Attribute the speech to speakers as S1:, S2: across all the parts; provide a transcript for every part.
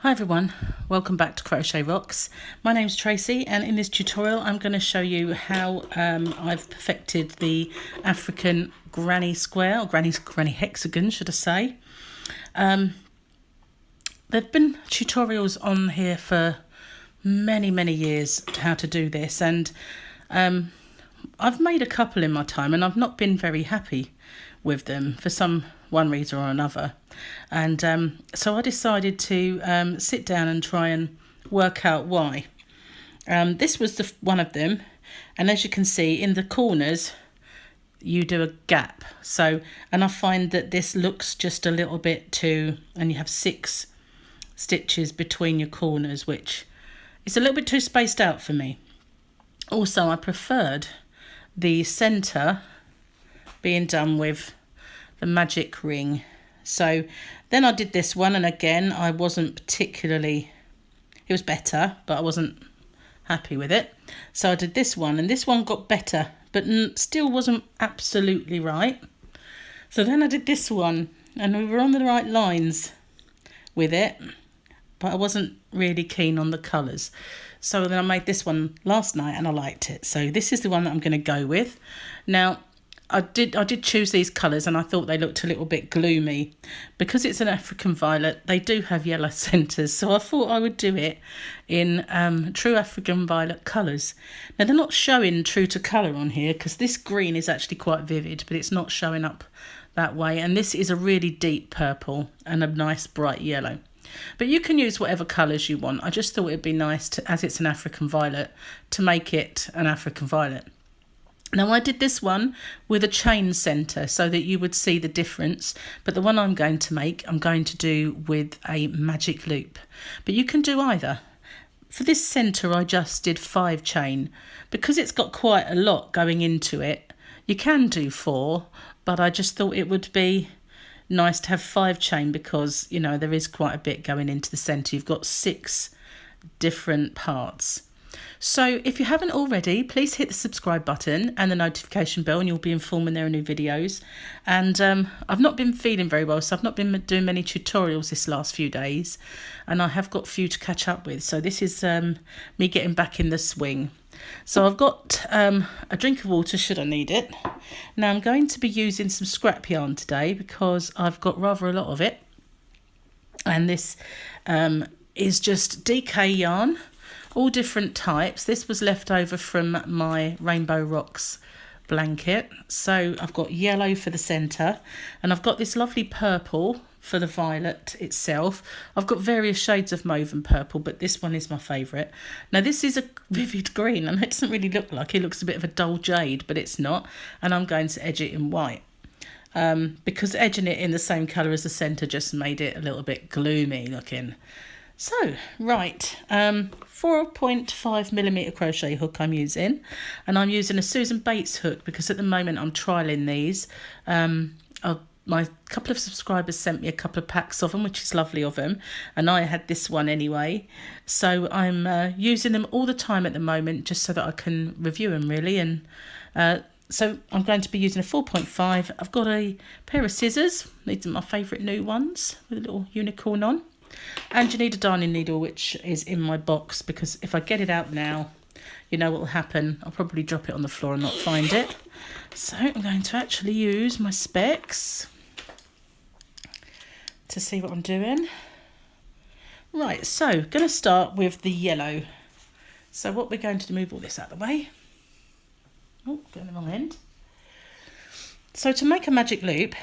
S1: Hi everyone, welcome back to Crochet Rocks. My name's Tracy, and in this tutorial I'm going to show you how I've perfected the African granny square, or granny hexagon should I say. There have been tutorials on here for many years how to do this, and I've made a couple in my time and I've not been very happy with them for one reason or another. And so I decided to sit down and try and work out why. This was one of them, and as you can see in the corners you do a gap, and I find that this looks just a little bit too, and you have 6 stitches between your corners, which is a little bit too spaced out for me. Also, I preferred the centre being done with the magic ring. So then I did this one, and again I wasn't particularly, it was better, but I wasn't happy with it. So I did this one, and this one got better, but still wasn't absolutely right. So then I did this one, and we were on the right lines with it, but I wasn't really keen on the colours. So then I made this one last night and I liked it. So this is the one that I'm going to go with. Now, I did choose these colours, and I thought they looked a little bit gloomy. Because it's an African violet, they do have yellow centres, so I thought I would do it in true African violet colours. Now, they're not showing true to colour on here because this green is actually quite vivid, but it's not showing up that way. And this is a really deep purple and a nice bright yellow. But you can use whatever colours you want. I just thought it'd be nice to, as it's an African violet, to make it an African violet. Now, I did this one with a chain centre so that you would see the difference, but the one I'm going to make, I'm going to do with a magic loop. But you can do either. For this centre, I just did 5 chain. Because it's got quite a lot going into it, you can do 4, but I just thought it would be nice to have 5 chain because, you know, there is quite a bit going into the centre. You've got 6 different parts. So if you haven't already, please hit the subscribe button and the notification bell, and you'll be informed when there are new videos. And I've not been feeling very well, so I've not been doing many tutorials this last few days, and I have got a few to catch up with. So this is me getting back in the swing. So I've got a drink of water should I need it. Now I'm going to be using some scrap yarn today because I've got rather a lot of it. And this is just DK yarn, all different types. This was left over from my Rainbow Rocks blanket. So I've got yellow for the centre, and I've got this lovely purple for the violet itself. I've got various shades of mauve and purple, but this one is my favourite. Now this is a vivid green, and it doesn't really look like it. Looks a bit of a dull jade, but it's not. And I'm going to edge it in white. Because edging it in the same colour as the centre just made it a little bit gloomy looking. So, right, 4.5mm crochet hook I'm using, and I'm using a Susan Bates hook because at the moment I'm trialling these. My couple of subscribers sent me a couple of packs of them, which is lovely of them, and I had this one anyway. So I'm using them all the time at the moment just so that I can review them really. And so I'm going to be using a 4.5. I've got a pair of scissors. These are my favourite new ones with a little unicorn on. And you need a darning needle, which is in my box, because if I get it out now, you know what will happen. I'll probably drop it on the floor and not find it. So I'm going to actually use my specs to see what I'm doing. Right, so going to start with the yellow. So what we're going to do, move all this out of the way. Oh, going the wrong end. So to make a magic loop,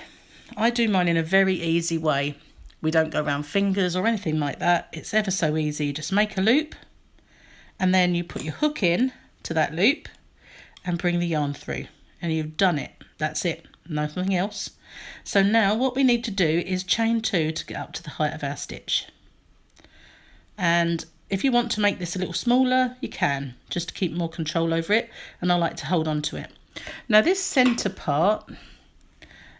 S1: I do mine in a very easy way. We don't go around fingers or anything like that. It's ever so easy. You just make a loop, and then you put your hook in to that loop and bring the yarn through, and you've done it. That's it, nothing else. So now what we need to do is chain 2 to get up to the height of our stitch. And if you want to make this a little smaller, you can, just to keep more control over it, and I like to hold on to it. Now this centre part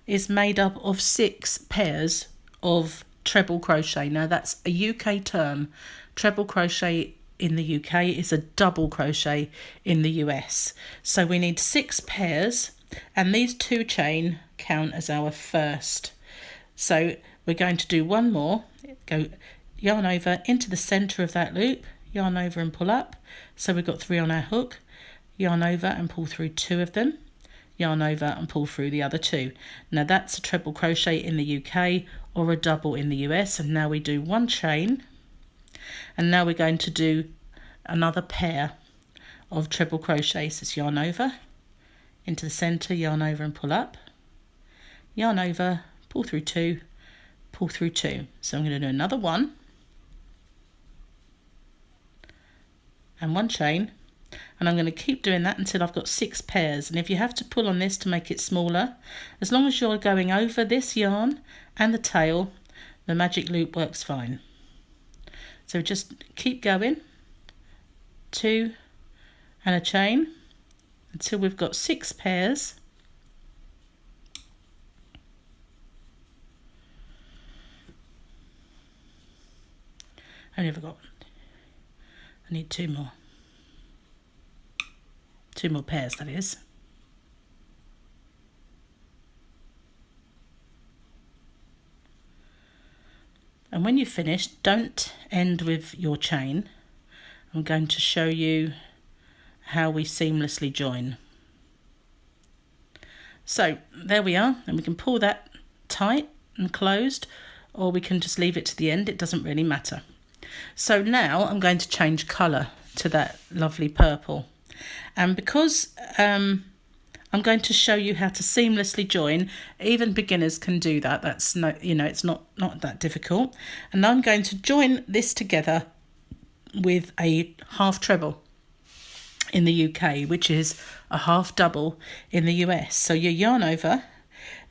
S1: is made up of 6 pairs of treble crochet. Now that's a UK term. Treble crochet in the UK is a double crochet in the US. So we need 6 pairs, and these 2 chain count as our first. So we're going to do one more. yarn over into the center of that loop, yarn over and pull up. So we've got 3 on our hook, yarn over and pull through 2 of them, yarn over and pull through the other 2. Now that's a treble crochet in the UK or a double in the US. And now we do 1 chain, and now we're going to do another pair of treble crochets. It's yarn over into the center, yarn over and pull up, yarn over, pull through 2, pull through 2. So I'm going to do another 1 and 1 chain, and I'm going to keep doing that until I've got 6 pairs. And if you have to pull on this to make it smaller, as long as you're going over this yarn and the tail, the magic loop works fine. So just keep going, 2 and a chain until we've got 6 pairs. I need 2 more. 2 more pairs, that is. And when you've finished, don't end with your chain. I'm going to show you how we seamlessly join. So there we are, and we can pull that tight and closed, or we can just leave it to the end. It doesn't really matter. So now I'm going to change colour to that lovely purple. And because I'm going to show you how to seamlessly join, even beginners can do that. That's no, it's not that difficult. And I'm going to join this together with a half treble in the UK, which is a half double in the US. So you yarn over.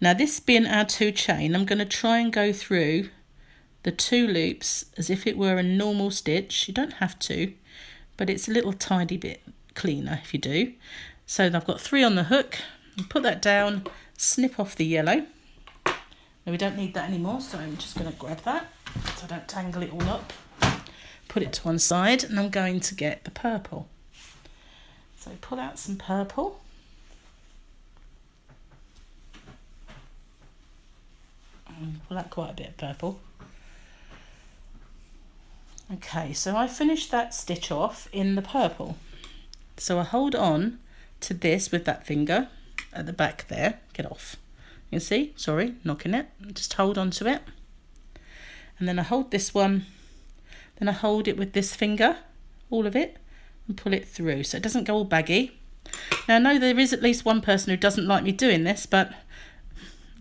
S1: Now this being our 2 chain, I'm going to try and go through the 2 loops as if it were a normal stitch. You don't have to, but it's a little tiny bit cleaner if you do. So I've got 3 on the hook, put that down, snip off the yellow. Now we don't need that anymore, so I'm just going to grab that so I don't tangle it all up. Put it to one side, and I'm going to get the purple. So pull out some purple. Pull out quite a bit of purple. Okay, so I finished that stitch off in the purple. So I hold on to this with that finger at the back there. Get off. You can see, sorry, knocking it. Just hold on to it. And then I hold this one. Then I hold it with this finger, all of it, and pull it through so it doesn't go all baggy. Now I know there is at least one person who doesn't like me doing this, but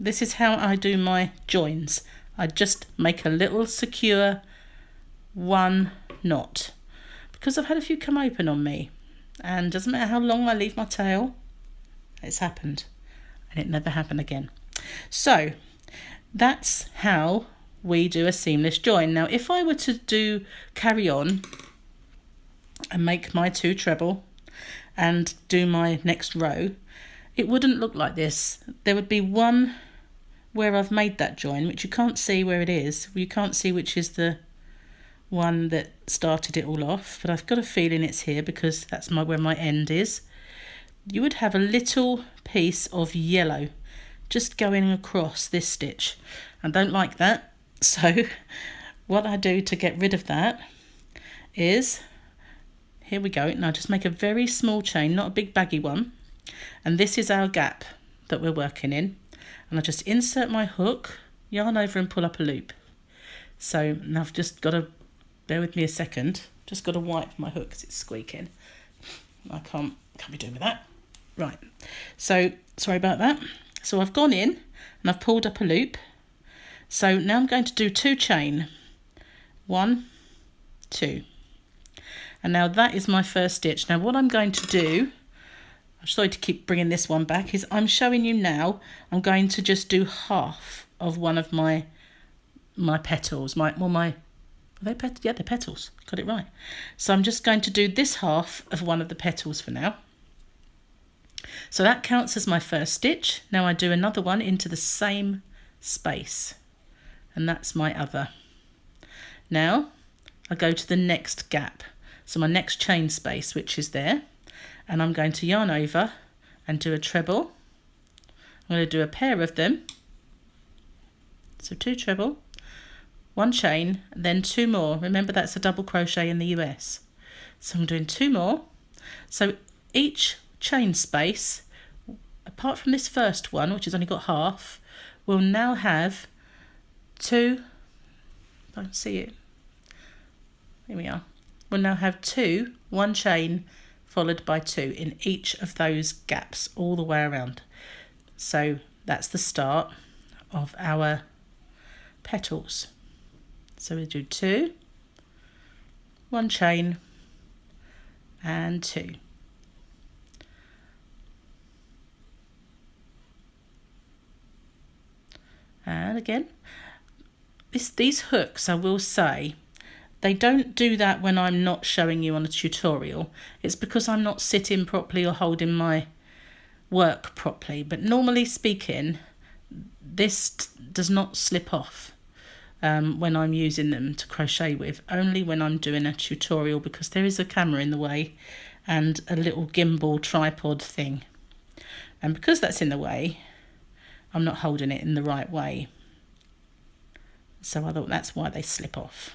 S1: this is how I do my joins. I just make a little secure 1 knot, because I've had a few come open on me, and doesn't matter how long I leave my tail, it's happened, and it never happened again. So that's how we do a seamless join. Now if I were to carry on and make my 2 treble and do my next row, it wouldn't look like this. There would be one where I've made that join, which you can't see where it is. You can't see which is the one that started it all off, but I've got a feeling it's here because that's where my end is. You would have a little piece of yellow just going across this stitch. I don't like that, so what I do to get rid of that is, here we go, now just make a very small chain, not a big baggy one, and this is our gap that we're working in, and I just insert my hook, yarn over and pull up a loop. So now I've just got to, bear with me a second, just got to wipe my hook because it's squeaking. I can't be doing with that. Right, so sorry about that. So I've gone in and I've pulled up a loop. So now I'm going to do 2 chain, 1, 2. And now that is my first stitch. Now what I'm going to do, I'm sorry to keep bringing this one back, is I'm showing you now, I'm going to just do half of one of my petals, are they yeah, they're petals, got it right. So I'm just going to do this half of one of the petals for now. So that counts as my first stitch. Now I do another one into the same space, and that's my other. Now I go to the next gap, so my next chain space, which is there, and I'm going to yarn over and do a treble. I'm going to do a pair of them, so 2 treble, 1 chain, then 2 more. Remember, that's a double crochet in the US. So I'm doing 2 more. So each chain space, apart from this first one, which has only got half, will now have 2, if I can see it, here we are, we'll now have 2, 1 chain followed by 2 in each of those gaps all the way around. So that's the start of our petals. So we do 2, 1 chain and 2. And again, these hooks, I will say, they don't do that when I'm not showing you on a tutorial. It's because I'm not sitting properly or holding my work properly. But normally speaking, this does not slip off when I'm using them to crochet with, only when I'm doing a tutorial, because there is a camera in the way and a little gimbal tripod thing. And because that's in the way, I'm not holding it in the right way. So I thought that's why they slip off.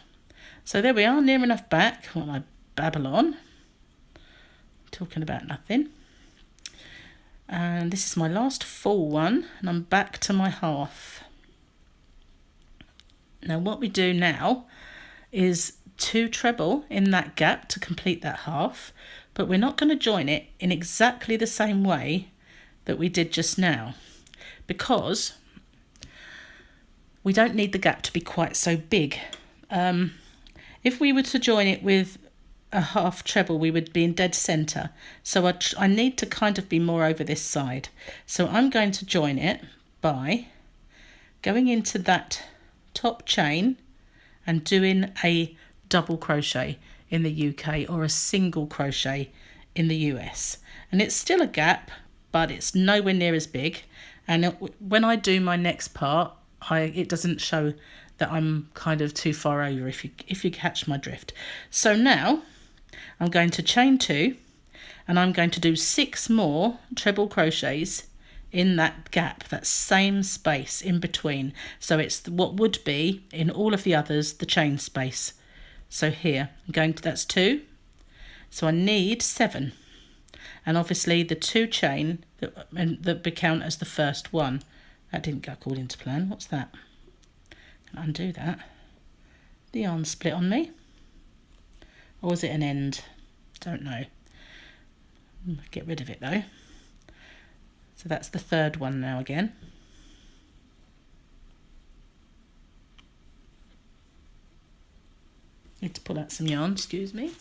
S1: So there we are, near enough back while I babble on, talking about nothing. And this is my last full one, and I'm back to my half. Now what we do now is 2 treble in that gap to complete that half, but we're not going to join it in exactly the same way that we did just now, because we don't need the gap to be quite so big. If we were to join it with a half treble, we would be in dead center. So I need to kind of be more over this side. So I'm going to join it by going into that top chain and doing a double crochet in the UK or a single crochet in the US. And it's still a gap, but it's nowhere near as big. And when I do my next part, it doesn't show that I'm kind of too far over, if you catch my drift. So now I'm going to chain 2, and I'm going to do 6 more treble crochets in that gap, that same space in between. So it's what would be in all of the others the chain space. So here I'm going to, that's 2, so I need 7, and obviously the 2 chain that count as the first one. That didn't go according to plan. What's that? Undo that. The yarn split on me, or was it an end? Don't know. Get rid of it though. So that's the 3rd one now again. Need to pull out some yarn, excuse me.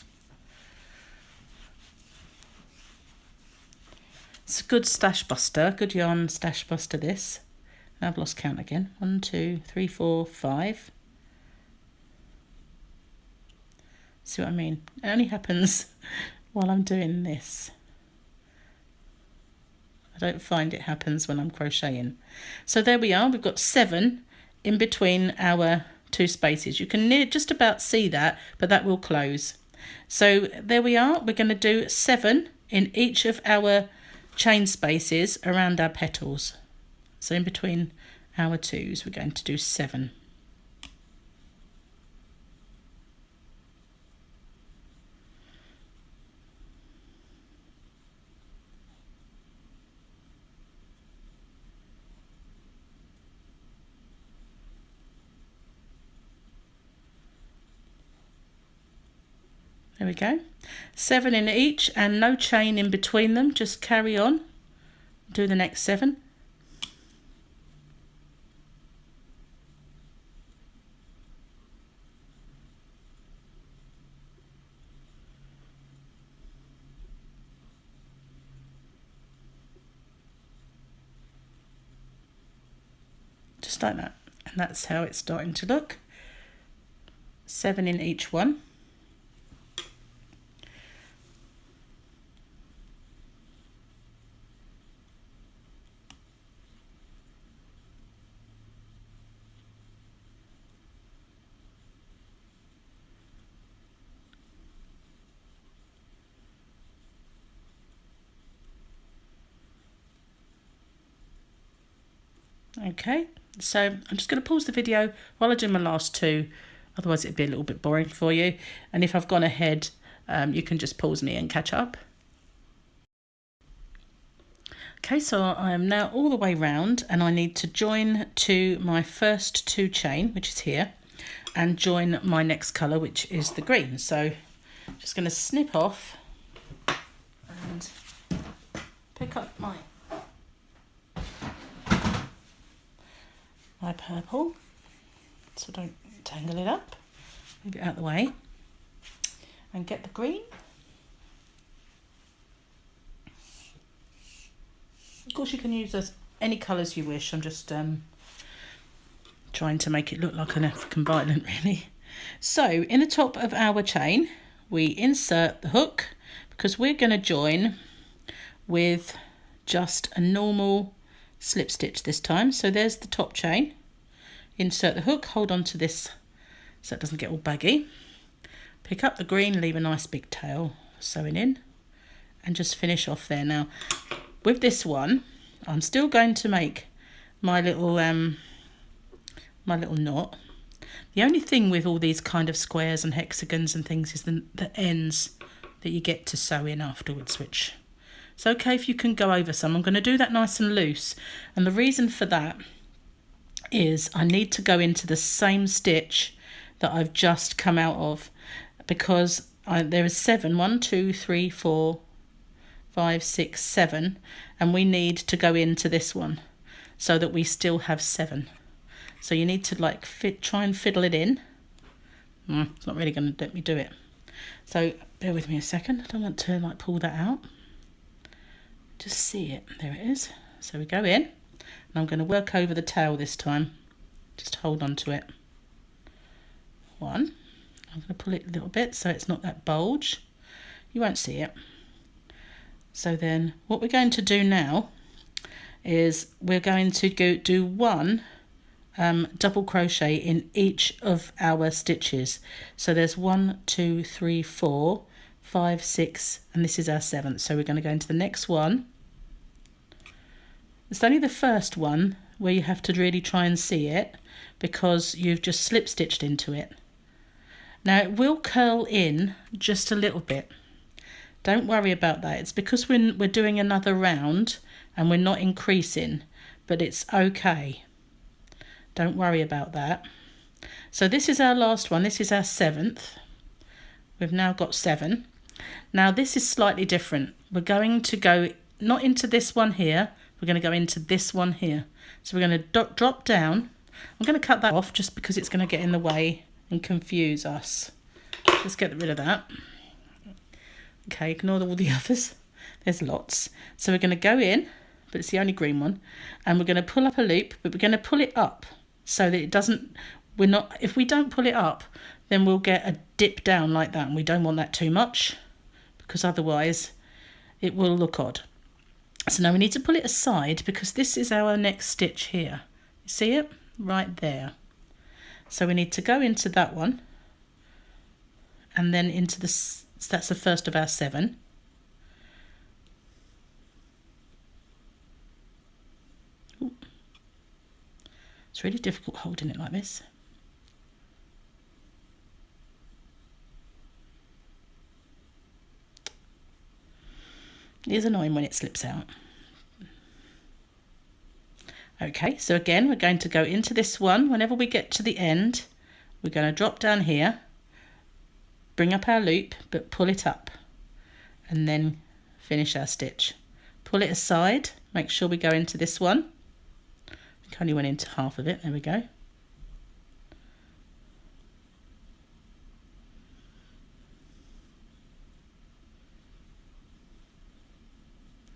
S1: It's a good stash buster, good yarn stash buster this. I've lost count again. 1, 2, 3, 4, 5. See what I mean? It only happens while I'm doing this. I don't find it happens when I'm crocheting. So there we are. We've got 7 in between our 2 spaces. You can just about see that, but that will close. So there we are. We're going to do 7 in each of our chain spaces around our petals. So in between our 2s, we're going to do 7. There we go. 7 in each and no chain in between them. Just carry on. Do the next 7. Just like that. And that's how it's starting to look. 7 in each one. Okay, so I'm just going to pause the video while I do my last two, otherwise it'd be a little bit boring for you. And if I've gone ahead, you can just pause me and catch up. Okay, so I am now all the way round and I need to join to my first two chain, which is here, and join my next colour, which is the green. So I'm just going to snip off and pick up my purple, so don't tangle it up, move it out of the way, and get the green. Of course you can use any colours you wish. I'm just trying to make it look like an African violin really. So in the top of our chain we insert the hook, because we're going to join with just a normal slip stitch this time. So there's the top chain, insert the hook, hold on to this so it doesn't get all baggy, pick up the green, leave a nice big tail sewing in, and just finish off there. Now with this one I'm still going to make my little knot. The only thing with all these kind of squares and hexagons and things is the ends that you get to sew in afterwards, which it's okay if you can go over some. I'm going to do that nice and loose, and the reason for that is I need to go into the same stitch that I've just come out of, because there is 7, 1, 2, 3, 4, 5, 6, 7, and we need to go into this one so that we still have 7. So you need to like try and fiddle it in. It's not really going to let me do it. So bear with me a second. I don't want to like pull that out. Just see it. There it is. So we go in, and I'm going to work over the tail this time. Just hold on to it. 1. I'm going to pull it a little bit so it's not that bulge. You won't see it. So then what we're going to do now is we're going to go do 1 double crochet in each of our stitches. So there's 1, 2, 3, 4, 5, 6, and this is our 7th. So we're going to go into the next one. It's only the first one where you have to really try and see it, because you've just slip stitched into it. Now it will curl in just a little bit. Don't worry about that. It's because we're doing another round and we're not increasing, but it's okay. Don't worry about that. So this is our last one. This is our 7th. We've now got 7. Now this is slightly different. We're going to go not into this one here. We're going to go into this one here. So we're going to drop down. I'm going to cut that off just because it's going to get in the way and confuse us. Let's get rid of that. Okay, ignore all the others. There's lots. So we're going to go in, but it's the only green one, and we're going to pull up a loop, but we're going to pull it up so that it doesn't, if we don't pull it up, then we'll get a dip down like that, and we don't want that too much, because otherwise it will look odd. So now we need to pull it aside, because this is our next stitch here. You see it? Right there. So we need to go into that one, and then into this. So that's the first of our 7. Ooh. It's really difficult holding it like this. It is annoying when it slips out. Okay, so again we're going to go into this one. Whenever we get to the end, we're going to drop down here, bring up our loop, but pull it up, and then finish our stitch. Pull it aside, make sure we go into this one. I think I only went into half of it. There we go.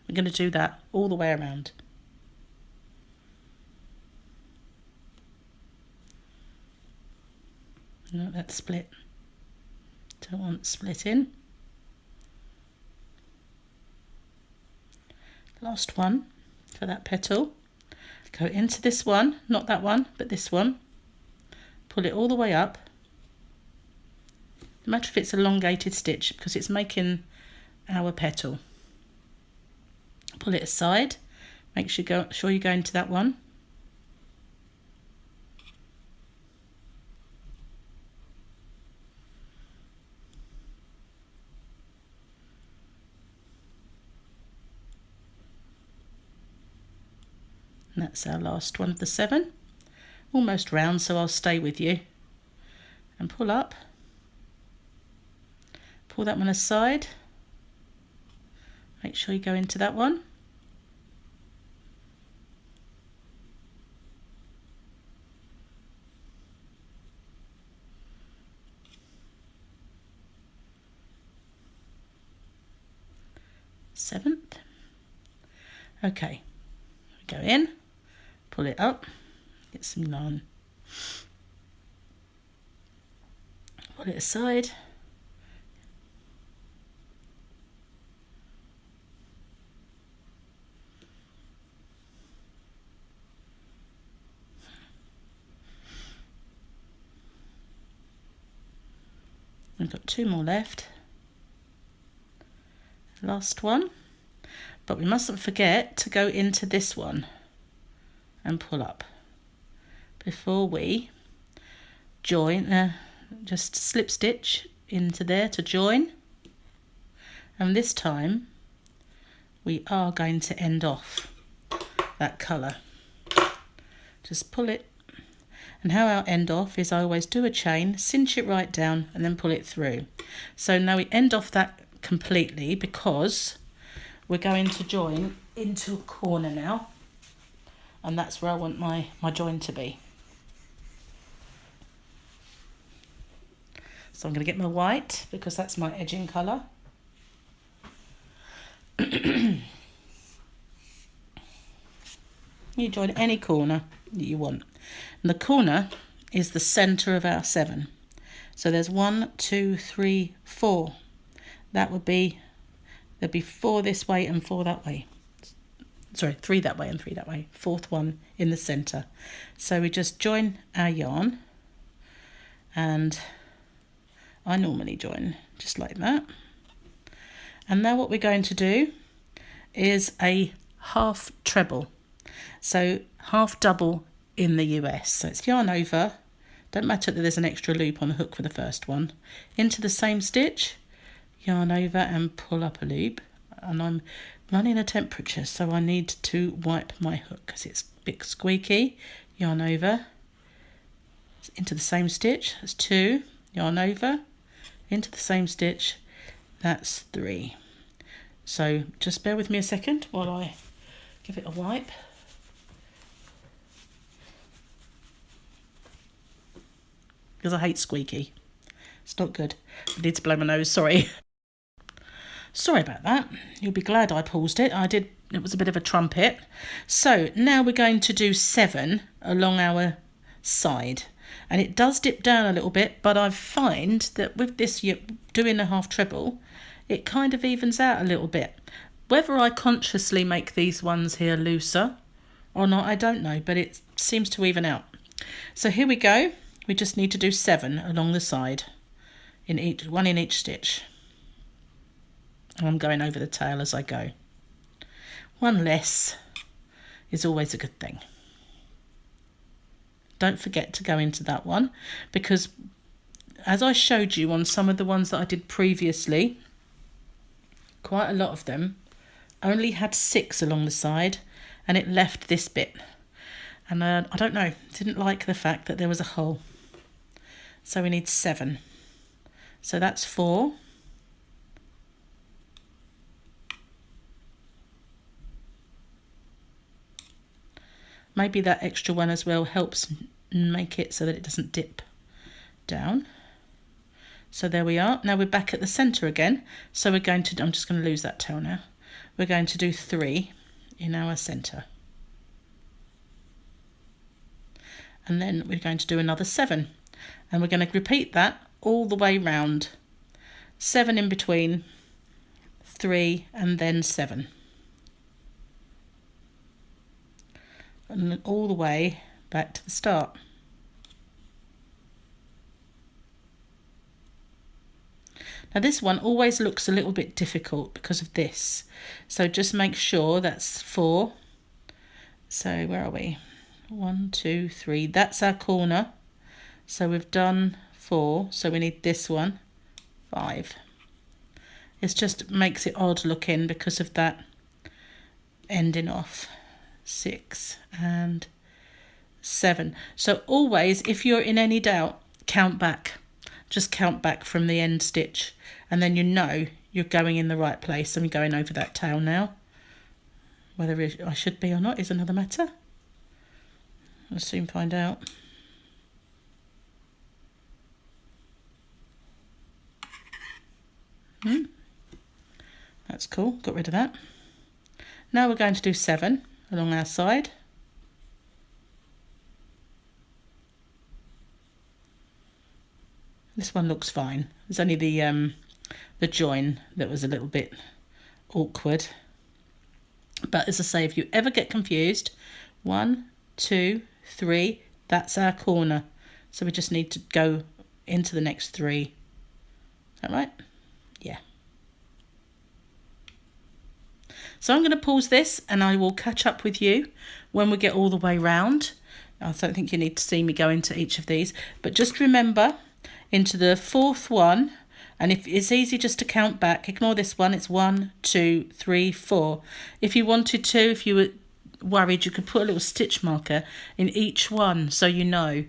S1: We're going to do that all the way around. No, that's split. Don't want split in. Last one for that petal. Go into this one, not that one, but this one. Pull it all the way up. No matter if it's elongated stitch, because it's making our petal. Pull it aside. Make sure you go into that one. that's our last one of the 7. Almost round, so I'll stay with you. And pull up. Pull that one aside. Make sure you go into that one. Seventh. Okay, go in, pull it up, get some yarn, pull it aside, we've got 2 more left, last one. But we mustn't forget to go into this one and pull up before we join. Just slip stitch into there to join, and this time we are going to end off that colour. Just pull it, and how I'll end off is I always do a chain, cinch it right down and then pull it through. So now we end off that completely because we're going to join into a corner now, and that's where I want my join to be. So I'm going to get my white because that's my edging colour. You join any corner that you want. And the corner is the centre of our 7. So there's 1, 2, 3, 4. That would be, there'd be 4 this way and 4 that way. Sorry, 3 that way and 3 that way. 4th one in the centre. So we just join our yarn, and I normally join just like that. And now what we're going to do is a half treble. So half double in the US. So it's yarn over. Don't matter that there's an extra loop on the hook for the first one. Into the same stitch, yarn over and pull up a loop. And I'm running a temperature, so I need to wipe my hook because it's a bit squeaky. Yarn over, into the same stitch, that's 2. Yarn over, into the same stitch, that's 3. So just bear with me a second while I give it a wipe. Because I hate squeaky. It's not good. I need to blow my nose, sorry. Sorry about that. You'll be glad I paused it. I did. It was a bit of a trumpet. So now we're going to do 7 along our side. And it does dip down a little bit, but I find that with this doing a half treble, it kind of evens out a little bit. Whether I consciously make these ones here looser or not, I don't know, but it seems to even out. So here we go. We just need to do 7 along the side, in each one in each stitch. And I'm going over the tail as I go. 1 less is always a good thing. Don't forget to go into that one, because as I showed you on some of the ones that I did previously, quite a lot of them only had 6 along the side, and it left this bit. And I don't know, didn't like the fact that there was a hole. So we need 7. So that's 4. Maybe that extra one as well helps make it so that it doesn't dip down. So there we are. Now we're back at the centre again. So we're going to, I'm just going to lose that tail now. We're going to do 3 in our centre. And then we're going to do another 7. And we're going to repeat that all the way round. 7 in between, 3 and then 7. And then all the way back to the start. Now this one always looks a little bit difficult because of this. So just make sure that's 4. So where are we? 1, 2, 3. That's our corner. So we've done 4. So we need this one. 5. It just makes it odd looking because of that ending off. 6 and 7. So always, if you're in any doubt, count back. Just count back from the end stitch, and then you know you're going in the right place. I'm going over that tail now. Whether I should be or not is another matter. I'll soon find out. That's cool, got rid of that. Now we're going to do 7 along our side. This one looks fine. There's only the join that was a little bit awkward. But as I say, if you ever get confused, 1, 2, 3, that's our corner. So we just need to go into the next 3. Is that right? Yeah. So I'm going to pause this and I will catch up with you when we get all the way round. I don't think you need to see me go into each of these, but just remember into the 4th one, and if it's easy just to count back, ignore this one, it's 1, 2, 3, 4. If you wanted to, if you were worried, you could put a little stitch marker in each one so you know,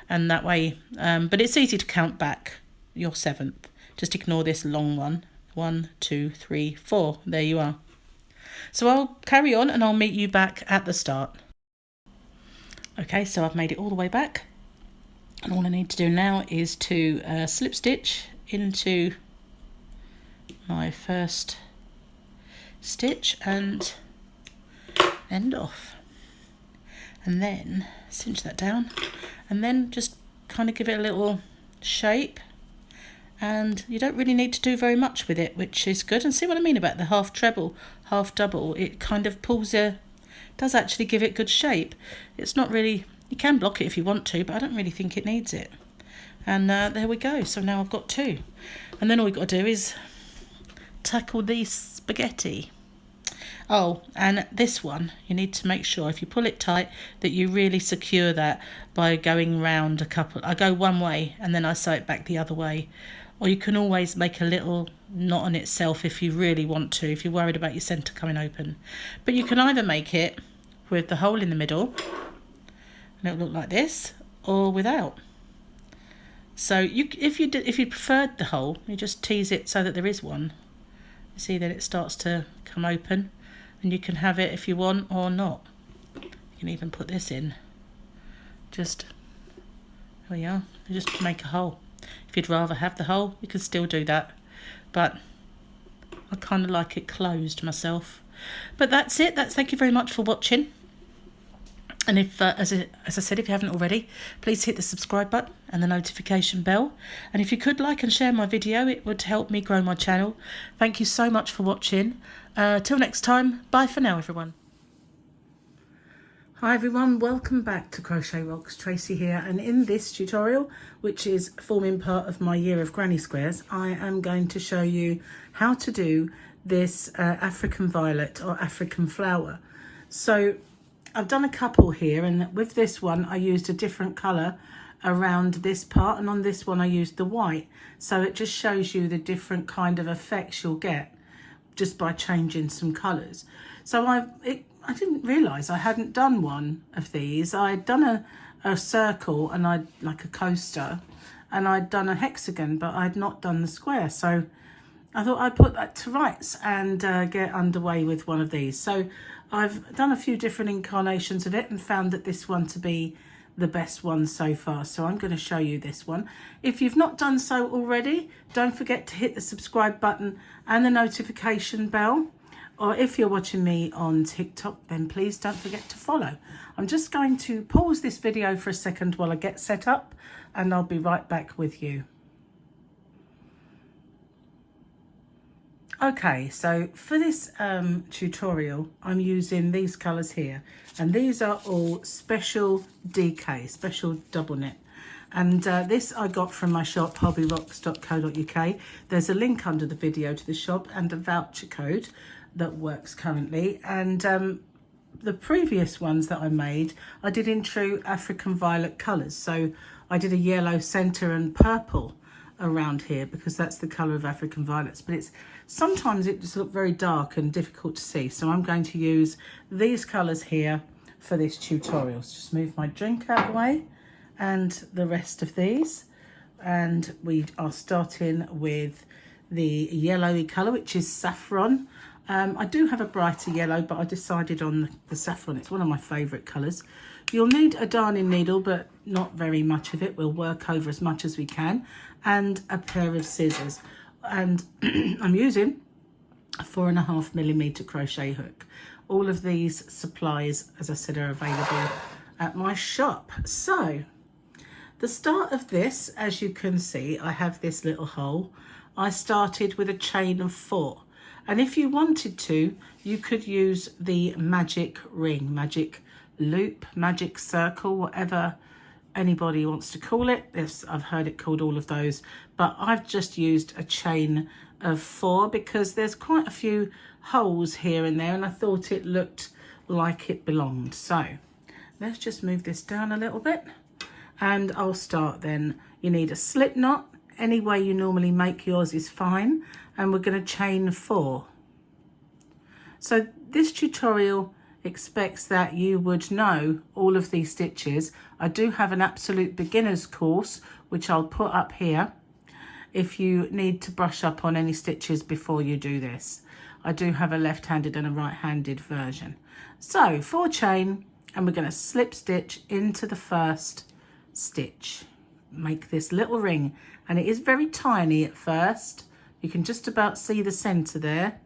S1: and that way, but it's easy to count back your 7th. Just ignore this long one. 1, 2, 3, 4. There you are. So I'll carry on and I'll meet you back at the start. Okay, so I've made it all the way back, and all I need to do now is to slip stitch into my first stitch and end off, and then cinch that down, and then just kind of give it a little shape. And you don't really need to do very much with it, which is good. And see what I mean about the half treble, half double? It kind of does actually give it good shape. It's not really, you can block it if you want to, but I don't really think it needs it. And there we go. So now I've got 2. And then all we've got to do is tackle the spaghetti. Oh, and this one, you need to make sure if you pull it tight that you really secure that by going round a couple. I go one way and then I sew it back the other way. Or you can always make a little knot on itself if you really want to, if you're worried about your centre coming open. But you can either make it with the hole in the middle, and it'll look like this, or without. So if you preferred the hole, you just tease it so that there is one. You see that it starts to come open, and you can have it if you want or not. You can even put this in. Just, there we are, just make a hole. If you'd rather have the hole, you can still do that, but I kind of like it closed myself. But that's it. Thank you very much for watching. And if, as I said, if you haven't already, please hit the subscribe button and the notification bell. And if you could like and share my video, it would help me grow my channel. Thank you so much for watching. Till next time, bye for now, everyone. Hi everyone, welcome back to Crochet Rocks. Tracy here, and in this tutorial, which is forming part of my year of granny squares, I am going to show you how to do this African violet or African flower. So I've done a couple here, and with this one I used a different colour around this part, and on this one I used the white. So it just shows you the different kind of effects you'll get just by changing some colours. So I didn't realise I hadn't done one of these. I'd done a circle and I'd like a coaster, and I'd done a hexagon, but I'd not done the square. So I thought I'd put that to rights and get underway with one of these. So I've done a few different incarnations of it and found that this one to be the best one so far. So I'm going to show you this one. If you've not done so already, don't forget to hit the subscribe button and the notification bell. Or if you're watching me on TikTok, then please don't forget to follow. I'm just going to pause this video for a second while I get set up, and I'll be right back with you. Okay, so for this tutorial, I'm using these colours here, and these are all special DK, special double knit. And this I got from my shop, hobbyrocks.co.uk. There's a link under the video to the shop and a voucher code that works currently. And the previous ones that I made, I did in true African violet colours. So I did a yellow centre and purple around here because that's the colour of African violets, but sometimes it just looks very dark and difficult to see. So I'm going to use these colours here for this tutorial. So just move my drink out of the way and the rest of these. And we are starting with the yellowy colour, which is saffron. I do have a brighter yellow, but I decided on the saffron. It's one of my favourite colours. You'll need a darning needle, but not very much of it. We'll work over as much as we can. And a pair of scissors. And I'm using a 4.5mm crochet hook. All of these supplies, as I said, are available at my shop. So the start of this, as you can see, I have this little hole. I started with a chain of 4. And if you wanted to, you could use the magic ring, magic loop, magic circle, whatever anybody wants to call it. I've heard it called all of those, but I've just used a chain of 4 because there's quite a few holes here and there, and I thought it looked like it belonged. So let's just move this down a little bit, and I'll start then. You need a slip knot. Any way you normally make yours is fine, and we're going to chain 4. So this tutorial expects that you would know all of these stitches. I do have an absolute beginner's course, which I'll put up here if you need to brush up on any stitches before you do this. I do have a left-handed and a right-handed version. So 4 chain, and we're going to slip stitch into the first stitch. Make this little ring, and it is very tiny at first. You can just about see the center there.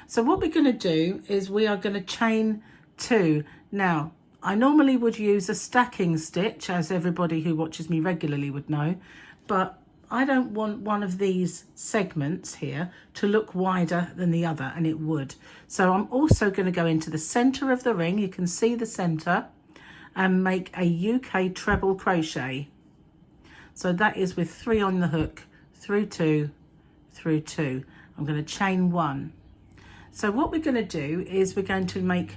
S1: So what we're going to do is we are going to chain 2. Now, I normally would use a stacking stitch, as everybody who watches me regularly would know, but I don't want one of these segments here to look wider than the other, and it would. So I'm also going to go into the center of the ring. You can see the center, and make a UK treble crochet. So that is with 3 on the hook, through 2, through 2. I'm going to chain 1. So what we're going to do is we're going to make,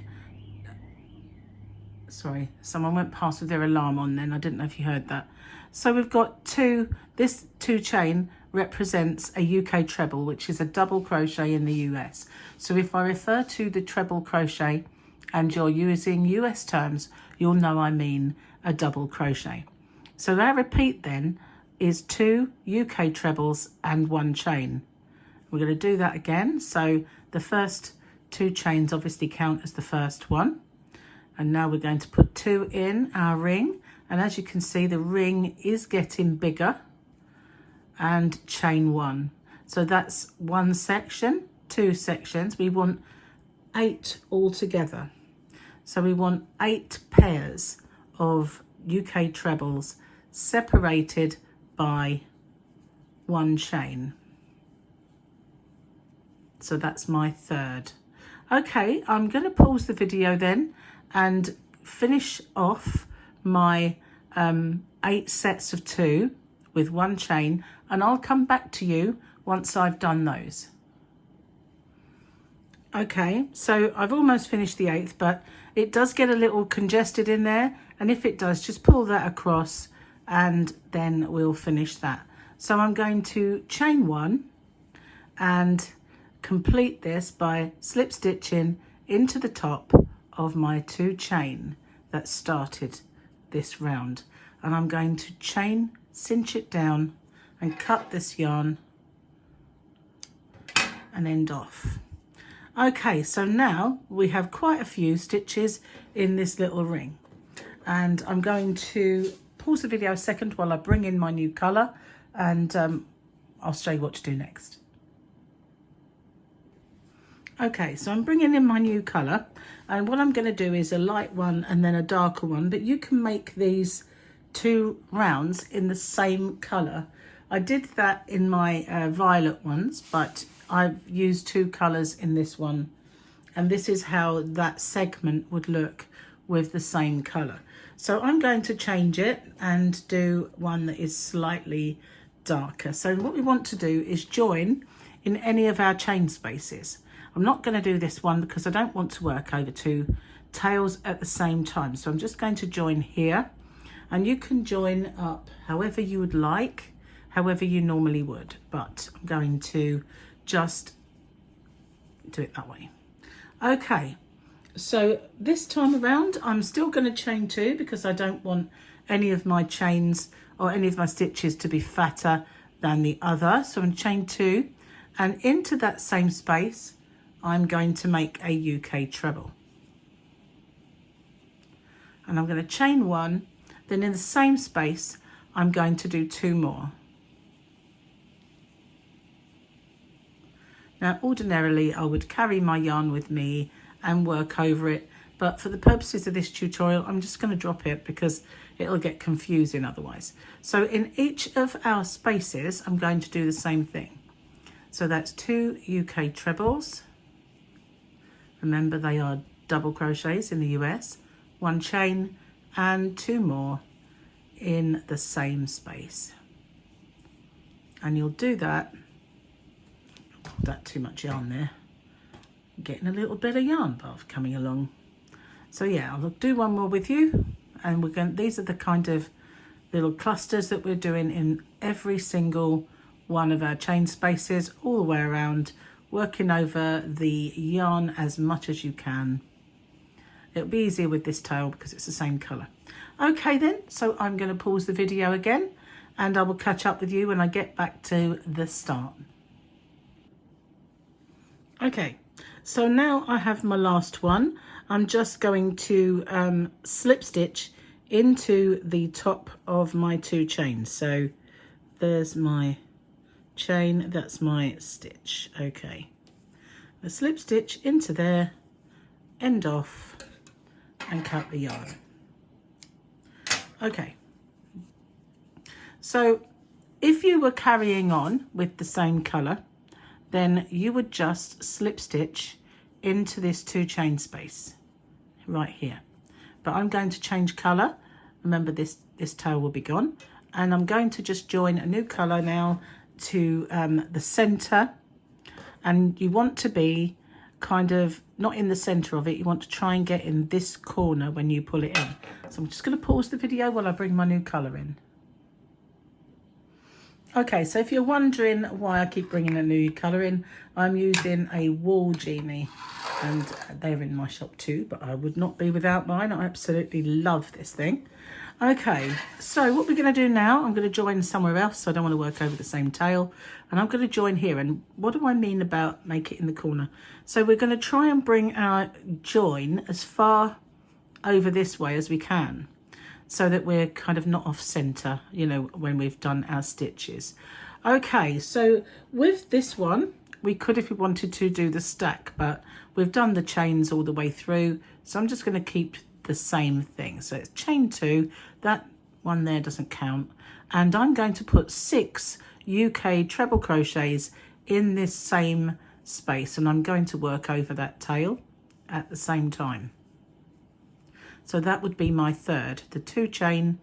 S1: sorry, someone went past with their alarm on then. I didn't know if you heard that. So we've got 2, this 2 chain represents a UK treble, which is a double crochet in the US. So if I refer to the treble crochet and you're using US terms, you'll know I mean a double crochet. So our repeat then is 2 UK trebles and 1 chain. We're going to do that again. So the first 2 chains obviously count as the first one. And now we're going to put 2 in our ring. And as you can see, the ring is getting bigger, and chain 1. So that's 1 section, 2 sections. We want 8 altogether. So we want 8 pairs of UK trebles separated by 1 chain. So that's my 3rd. Okay, I'm going to pause the video then and finish off my 8 sets of 2 with 1 chain, and I'll come back to you once I've done those. Okay, so I've almost finished the 8th, but it does get a little congested in there, and if it does, just pull that across and then we'll finish that. So I'm going to chain 1 and complete this by slip stitching into the top of my 2 chain that started this round, and I'm going to chain, cinch it down and cut this yarn and end off. Okay, so now we have quite a few stitches in this little ring, and I'm going to pause the video a second while I bring in my new colour, and I'll show you what to do next. Okay, so I'm bringing in my new colour, and what I'm going to do is a light one and then a darker one, but you can make these 2 rounds in the same colour. I did that in my violet ones, but I've used 2 colours in this one, and this is how that segment would look with the same colour. So I'm going to change it and do one that is slightly darker. So what we want to do is join in any of our chain spaces. I'm not going to do this one because I don't want to work over 2 tails at the same time. So I'm just going to join here, and you can join up however you would like, however you normally would, but I'm going to just do it that way. Okay, so this time around I'm still going to chain 2 because I don't want any of my chains or any of my stitches to be fatter than the other. So I'm going to chain 2, and into that same space I'm going to make a UK treble, and I'm going to chain 1, then in the same space I'm going to do 2 more. Now ordinarily I would carry my yarn with me and work over it, but for the purposes of this tutorial I'm just going to drop it because it'll get confusing otherwise. So in each of our spaces I'm going to do the same thing. So that's 2 UK trebles. Remember, they are double crochets in the US. 1 chain and 2 more in the same space, and you'll do that. That too much yarn there, getting a little bit of yarn bath coming along. So yeah, I'll do one more with you, and we're going, these are the kind of little clusters that we're doing in every single one of our chain spaces all the way around, working over the yarn as much as you can. It'll be easier with this tail because it's the same colour. Okay then, so I'm going to pause the video again and I will catch up with you when I get back to the start. Okay, so now I have my last one. I'm just going to slip stitch into the top of my 2 chains. So there's my chain, that's my stitch. Okay, a slip stitch into there, end off, and cut the yarn. Okay, so if you were carrying on with the same colour, then you would just slip stitch into this 2 chain space right here. But I'm going to change colour. Remember, this tail will be gone, and I'm going to just join a new colour now to the centre, and you want to be kind of not in the center of it, you want to try and get in this corner when you pull it in. So I'm just going to pause the video while I bring my new colour in. Okay, so if you're wondering why I keep bringing a new colour in, I'm using a wall genie, and they're in my shop too, but I would not be without mine. I absolutely love this thing. Okay, so what we're going to do now, I'm going to join somewhere else, so I don't want to work over the same tail, and I'm going to join here. And what do I mean about make it in the corner? So we're going to try and bring our join as far over this way as we can, so that we're kind of not off center, you know, when we've done our stitches. Okay, so with this one, we could, if we wanted to, do the stack, but we've done the chains all the way through, so I'm just going to keep the same thing. So it's chain 2, that one there doesn't count, and I'm going to put 6 UK treble crochets in this same space, and I'm going to work over that tail at the same time. So that would be my third. The 2 chain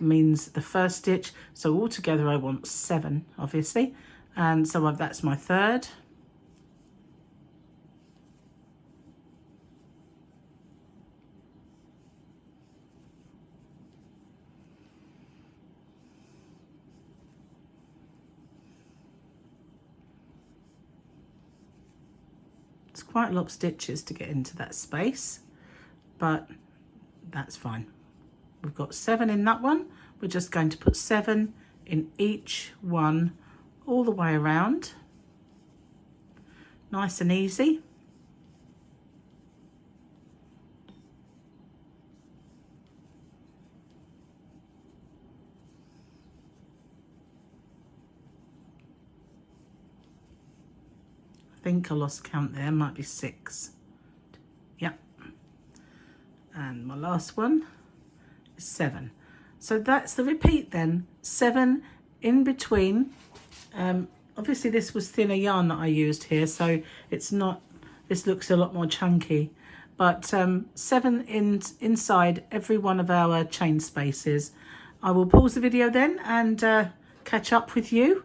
S1: means the first stitch, so altogether I want 7 obviously, and so that's my third. It's quite a lot of stitches to get into that space, but that's fine. We've got 7 in that one. We're just going to put 7 in each one all the way around. Nice and easy. I think I lost count there, might be 6. Yeah. And my last one is 7. So that's the repeat then. 7 in between. Obviously this was thinner yarn that I used here, so it's not, this looks a lot more chunky, but 7 inside every one of our chain spaces. I will pause the video then and catch up with you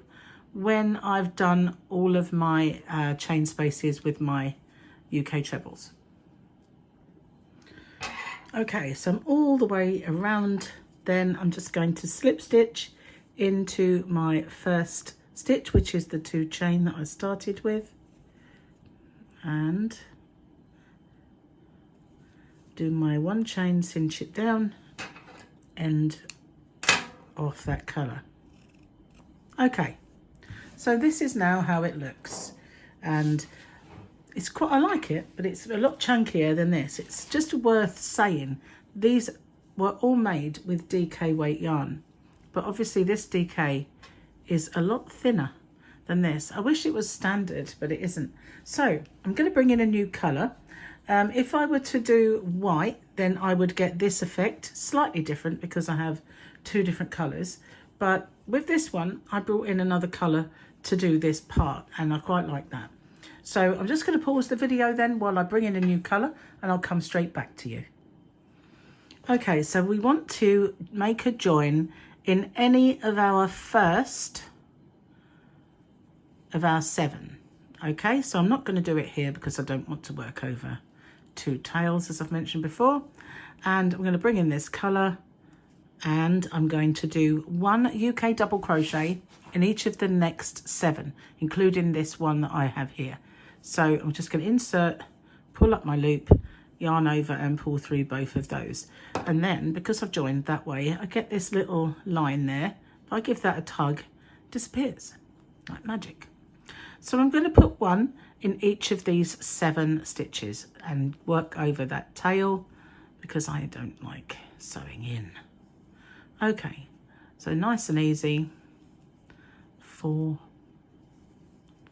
S1: when I've done all of my chain spaces with my UK trebles. Okay, so I'm all the way around, then I'm just going to slip stitch into my first stitch, which is the 2 chain that I started with, and do my 1 chain, cinch it down, end off that colour. Okay, so this is now how it looks, and it's quite, I like it, but it's a lot chunkier than this. It's just worth saying these were all made with DK weight yarn, but obviously this DK is a lot thinner than this. I wish it was standard, but it isn't. So I'm going to bring in a new colour. If I were to do white, then I would get this effect, slightly different because I have 2 different colours. But with this one, I brought in another colour to do this part, and I quite like that. So I'm just going to pause the video then while I bring in a new colour, and I'll come straight back to you. Okay, so we want to make a join in any of our first of our 7. Okay, so I'm not going to do it here because I don't want to work over 2 tails, as I've mentioned before. And I'm going to bring in this colour, and I'm going to do 1 UK double crochet in each of the next 7, including this one that I have here. So I'm just going to insert, pull up my loop, yarn over and pull through both of those. And then, because I've joined that way, I get this little line there. If I give that a tug, it disappears like magic. So I'm going to put 1 in each of these 7 stitches and work over that tail because I don't like sewing in. Okay, so nice and easy. 4,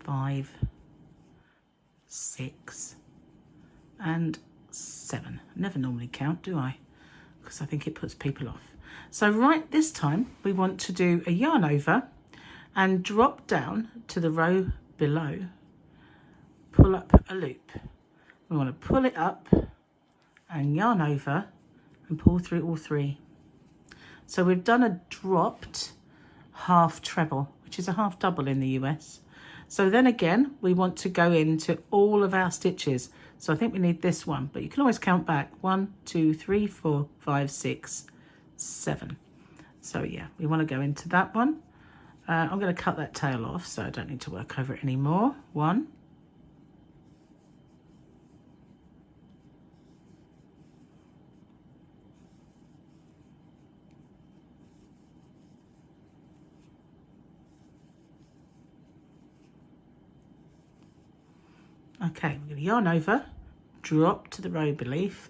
S1: 5, 6 and 7. I never normally count, do I? Because I think it puts people off. So right this time we want to do a yarn over and drop down to the row below, pull up a loop. We want to pull it up and yarn over and pull through all 3. So we've done a dropped half treble, which is a half double in the US. So then again, we want to go into all of our stitches. So I think we need this one, but you can always count back. 1, 2, 3, 4, 5, 6, 7. So yeah, we want to go into that one. I'm going to cut that tail off so I don't need to work over it anymore. 1. Okay, we're going to yarn over, drop to the row beneath,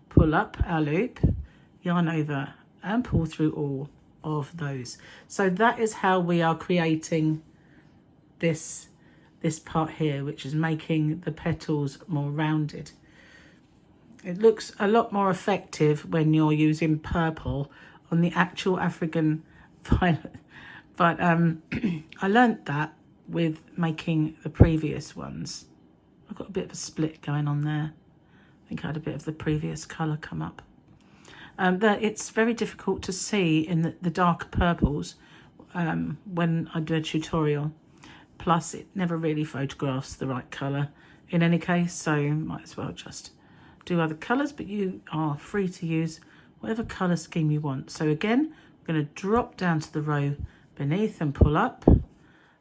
S1: pull up our loop, yarn over and pull through all of those. So that is how we are creating this part here, which is making the petals more rounded. It looks a lot more effective when you're using purple on the actual African violet, but I learnt that with making the previous ones. I've got a bit of a split going on there. I think I had a bit of the previous colour come up. That it's very difficult to see in the darker purples when I do a tutorial. Plus it never really photographs the right colour in any case, so might as well just do other colours, but you are free to use whatever colour scheme you want. So again, I'm going to drop down to the row beneath and pull up,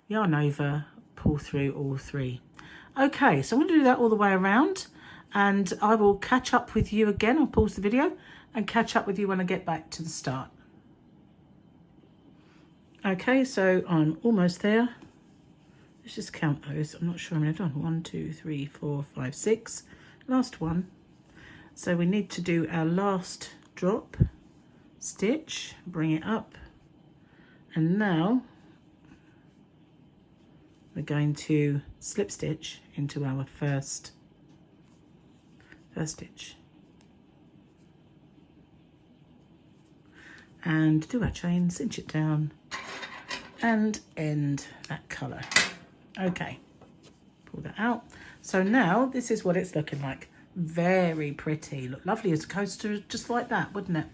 S1: yarn over, pull through all 3. Okay, so I'm going to do that all the way around, and I will catch up with you again. I'll pause the video and catch up with you when I get back to the start. Okay, so I'm almost there. Let's just count those. I'm not sure how many I've done. 1, 2, 3, 4, 5, 6. Last one. So we need to do our last drop stitch, bring it up, and now we're going to slip stitch into our first stitch and do our chain, cinch it down and end that colour. Okay, pull that out. So now this is what it's looking like. Very pretty, look lovely as a coaster, just like that, wouldn't it?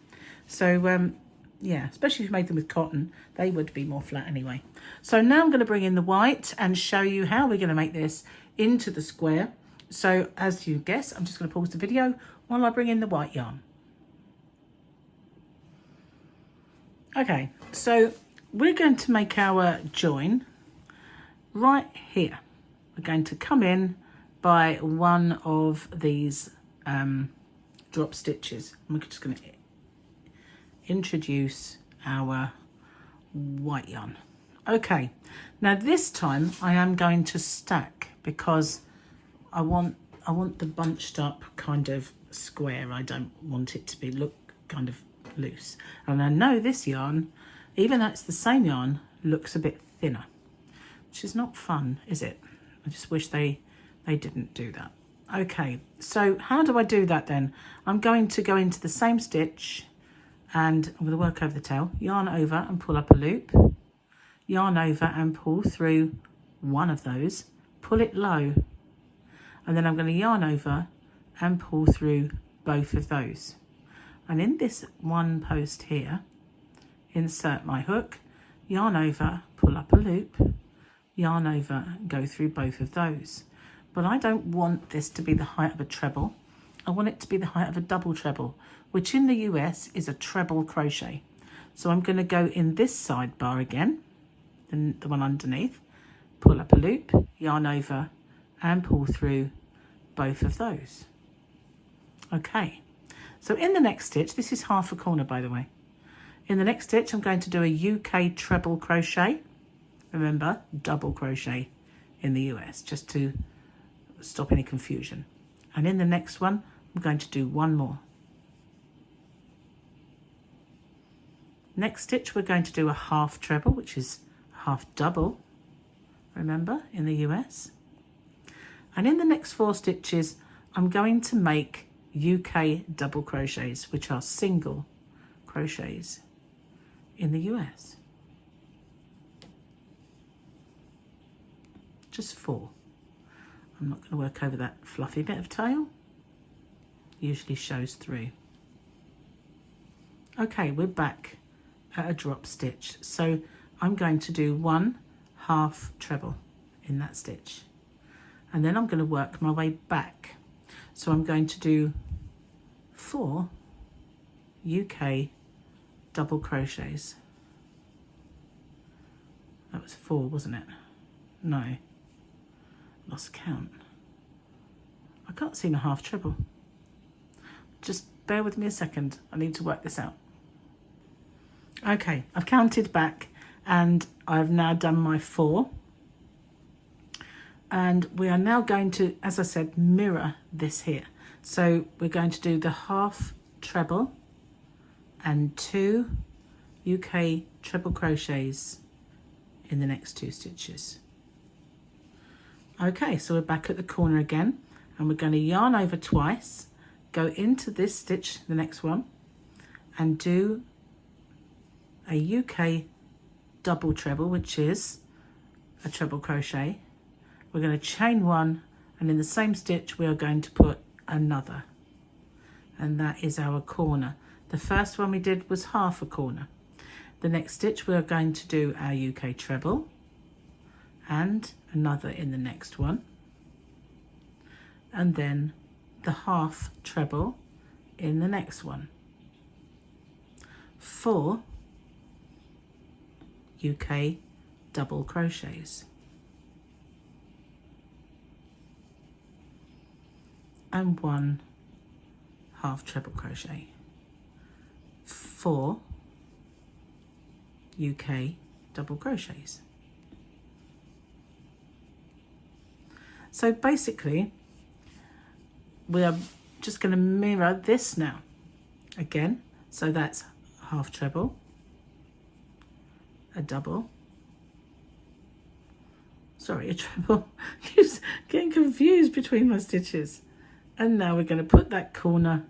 S1: So yeah, especially if you made them with cotton, they would be more flat anyway. So now I'm going to bring in the white and show you how we're going to make this into the square. So as you guess, I'm just going to pause the video while I bring in the white yarn. Okay, so we're going to make our join right here. We're going to come in by one of these drop stitches. I'm just going to introduce our white yarn. Okay, now this time I am going to stack because I want the bunched up kind of square. I don't want it to look kind of loose. And I know this yarn, even though it's the same yarn, looks a bit thinner, which is not fun, is it? I just wish they didn't do that. Okay, so how do I do that then? I'm going to go into the same stitch and I'm going to work over the tail, yarn over and pull up a loop, yarn over and pull through one of those, pull it low, and then I'm going to yarn over and pull through both of those. And in this one post here, insert my hook, yarn over, pull up a loop, yarn over, go through both of those. But I don't want this to be the height of a treble. I want it to be the height of a double treble, which in the US is a treble crochet. So I'm going to go in this sidebar again, the one underneath, pull up a loop, yarn over and pull through both of those. Okay, so in the next stitch, this is half a corner by the way. In the next stitch, I'm going to do a UK treble crochet. Remember, double crochet in the US, just to stop any confusion. And in the next one, I'm going to do one more. Next stitch, we're going to do a half treble, which is half double, remember, in the US. And in the next 4 stitches, I'm going to make UK double crochets, which are single crochets in the US. Just 4. I'm not going to work over that fluffy bit of tail. Usually shows through. Okay, we're back at a drop stitch. So I'm going to do 1 half treble in that stitch. And then I'm going to work my way back. So I'm going to do 4 UK double crochets. That was 4, wasn't it? No, lost count. I can't see my half treble. Just bear with me a second. I need to work this out. Okay, I've counted back and I've now done my 4. And we are now going to, as I said, mirror this here. So we're going to do the half treble and 2 UK treble crochets in the next 2 stitches. Okay, so we're back at the corner again and we're going to yarn over twice, go into this stitch, the next one, and do a UK double treble, which is a treble crochet. We're going to chain 1 and in the same stitch we are going to put another, and that is our corner. The first one we did was half a corner. The next stitch we are going to do our UK treble and another in the next one, and then the half treble in the next one. 4 UK double crochets and 1 half treble crochet. 4 UK double crochets. So basically we are just going to mirror this now again. So that's half treble, a double, sorry, a treble, just getting confused between my stitches. And now we're going to put that corner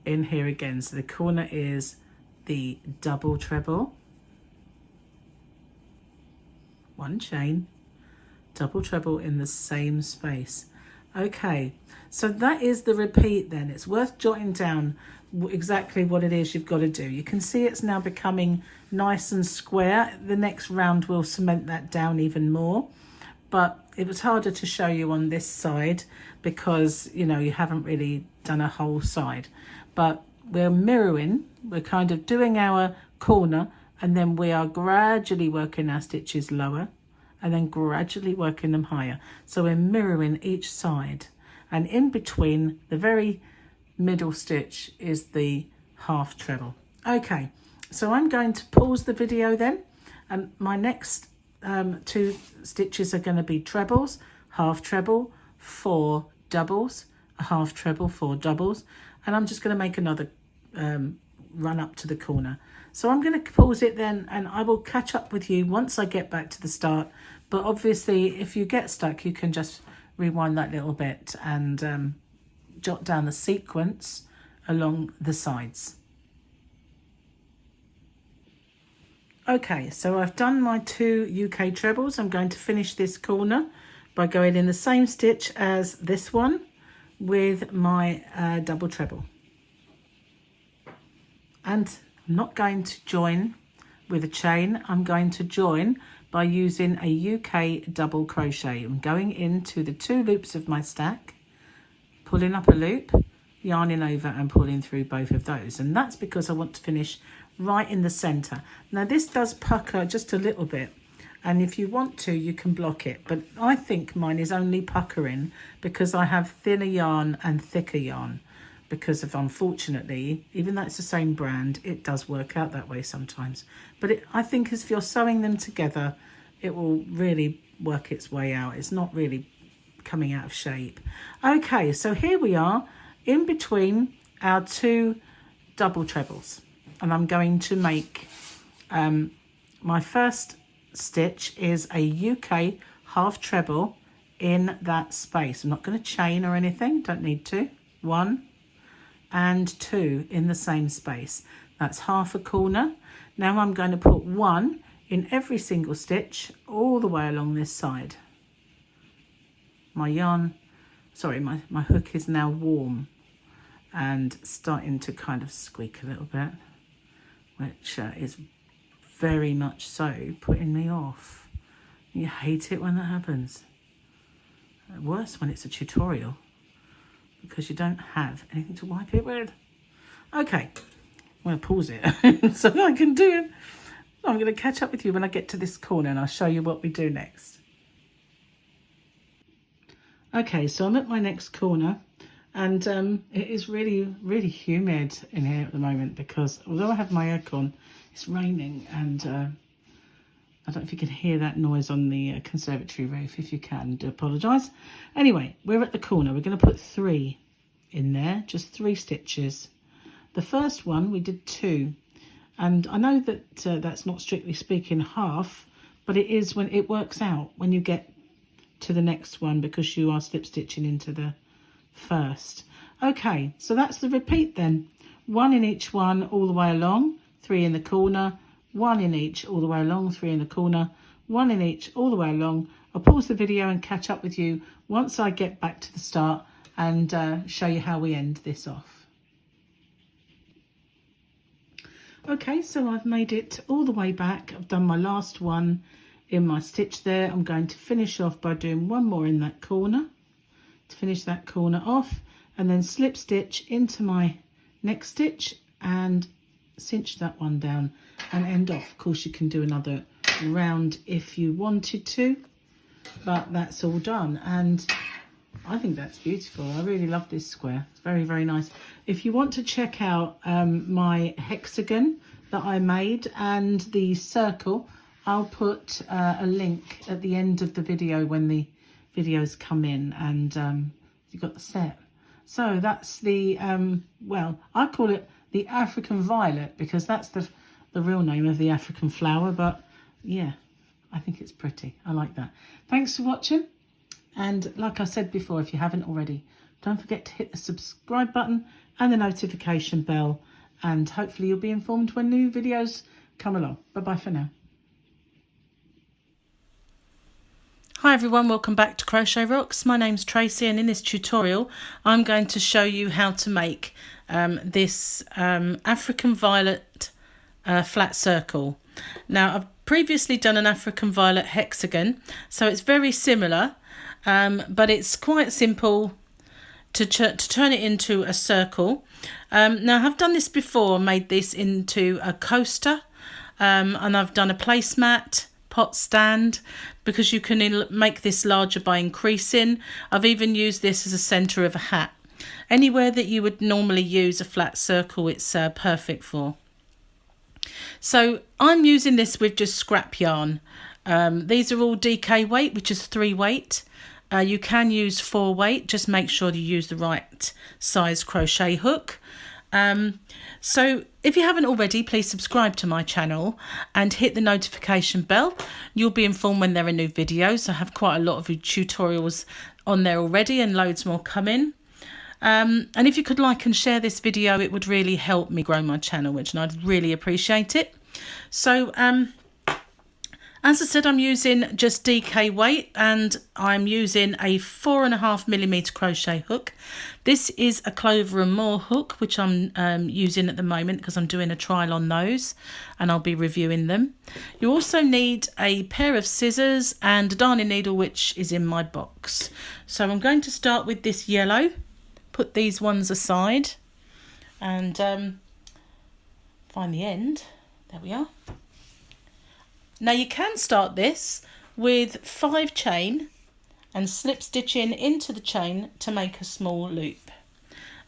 S1: in here again. So the corner is the double treble, 1 chain, double treble in the same space. Okay, so that is the repeat then. It's worth jotting down exactly what it is you've got to do. You can see it's now becoming nice and square. The next round will cement that down even more, but it was harder to show you on this side because, you know, you haven't really done a whole side. But we're mirroring, we're kind of doing our corner, and then we are gradually working our stitches lower and then gradually working them higher. So we're mirroring each side, and in between the very middle stitch is the half treble. Okay, so I'm going to pause the video then, and my next two stitches are going to be trebles, half treble, 4 doubles, a half treble, 4 doubles, and I'm just going to make another run up to the corner. So I'm going to pause it then, and I will catch up with you once I get back to the start. But obviously if you get stuck, you can just rewind that little bit and jot down the sequence along the sides. Okay, so I've done my 2 UK trebles. I'm going to finish this corner by going in the same stitch as this one with my double treble. And I'm not going to join with a chain. I'm going to join by using a UK double crochet. I'm going into the 2 loops of my stack, pulling up a loop, yarning over and pulling through both of those. And that's because I want to finish right in the center. Now this does pucker just a little bit, and if you want to, you can block it, but I think mine is only puckering because I have thinner yarn and thicker yarn, because of, unfortunately, even though it's the same brand, it does work out that way sometimes. But I think if you're sewing them together, it will really work its way out. It's not really coming out of shape. Okay, so here we are in between our 2 double trebles, and I'm going to make my first stitch is a UK half treble in that space. I'm not going to chain or anything, don't need to. 1 and 2 in the same space. That's half a corner. Now I'm going to put 1 in every single stitch all the way along this side. My yarn, sorry, my hook is now warm and starting to kind of squeak a little bit, which is very much so putting me off. You hate it when that happens. Worse when it's a tutorial, because you don't have anything to wipe it with. Okay, I'm going to pause it so I can do it. I'm going to catch up with you when I get to this corner and I'll show you what we do next. Okay, so I'm at my next corner, and it is really, really humid in here at the moment because although I have my aircon, it's raining, and I don't know if you can hear that noise on the conservatory roof. If you can, do apologise. Anyway, we're at the corner. We're going to put 3 in there, just 3 stitches. The first one we did 2, and I know that that's not strictly speaking half, but it is when it works out when you get to the next one because you are slip stitching into the first. Okay, so that's the repeat then. 1 in each one all the way along, 3 in the corner, 1 in each all the way along, 3 in the corner, 1 in each all the way along. I'll pause the video and catch up with you once I get back to the start and show you how we end this off. Okay, so I've made it all the way back. I've done my last one in my stitch there. I'm going to finish off by doing 1 more in that corner to finish that corner off, and then slip stitch into my next stitch and cinch that one down and end off. Of course, you can do another round if you wanted to, but that's all done, and I think that's beautiful. I really love this square. It's very, very nice. If you want to check out my hexagon that I made and the circle, I'll put a link at the end of the video when the videos come in, and you've got the set. So that's the well, I call it the African violet because that's the real name of the African flower, but yeah, I think it's pretty. I like that. Thanks for watching, and like I said before, if you haven't already, don't forget to hit the subscribe button and the notification bell, and hopefully you'll be informed when new videos come along. Bye bye for now. Hi everyone, welcome back to Crochet Rocks. My name's Tracy, and in this tutorial I'm going to show you how to make this African violet flat circle. Now, I've previously done an African violet hexagon, so it's very similar, but it's quite simple to turn it into a circle. Now, I have done this before, made this into a coaster, and I've done a placemat, pot stand, because you can make this larger by increasing. I've even used this as a centre of a hat. Anywhere that you would normally use a flat circle, it's perfect for. So I'm using this with just scrap yarn. These are all DK weight, which is 3 weight. You can use 4 weight, just make sure you use the right size crochet hook. So if you haven't already, please subscribe to my channel and hit the notification bell. You'll be informed when there are new videos. I have quite a lot of tutorials on there already and loads more coming. And if you could like and share this video, it would really help me grow my channel, which I'd really appreciate it. So as I said, I'm using just DK weight, and I'm using a 4.5mm crochet hook. This is a Clover and More hook, which I'm using at the moment because I'm doing a trial on those and I'll be reviewing them. You also need a pair of scissors and a darning needle, which is in my box. So I'm going to start with this yellow, put these ones aside and find the end. There we are. Now you can start this with 5 chain and slip stitching into the chain to make a small loop,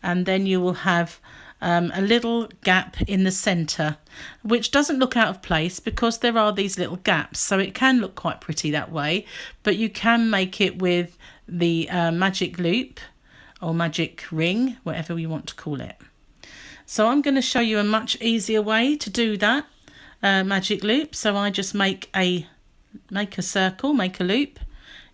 S1: and then you will have a little gap in the centre, which doesn't look out of place because there are these little gaps, so it can look quite pretty that way. But you can make it with the magic loop or magic ring, whatever you want to call it. So I'm going to show you a much easier way to do that. Magic loop. So I just make a circle, make a loop,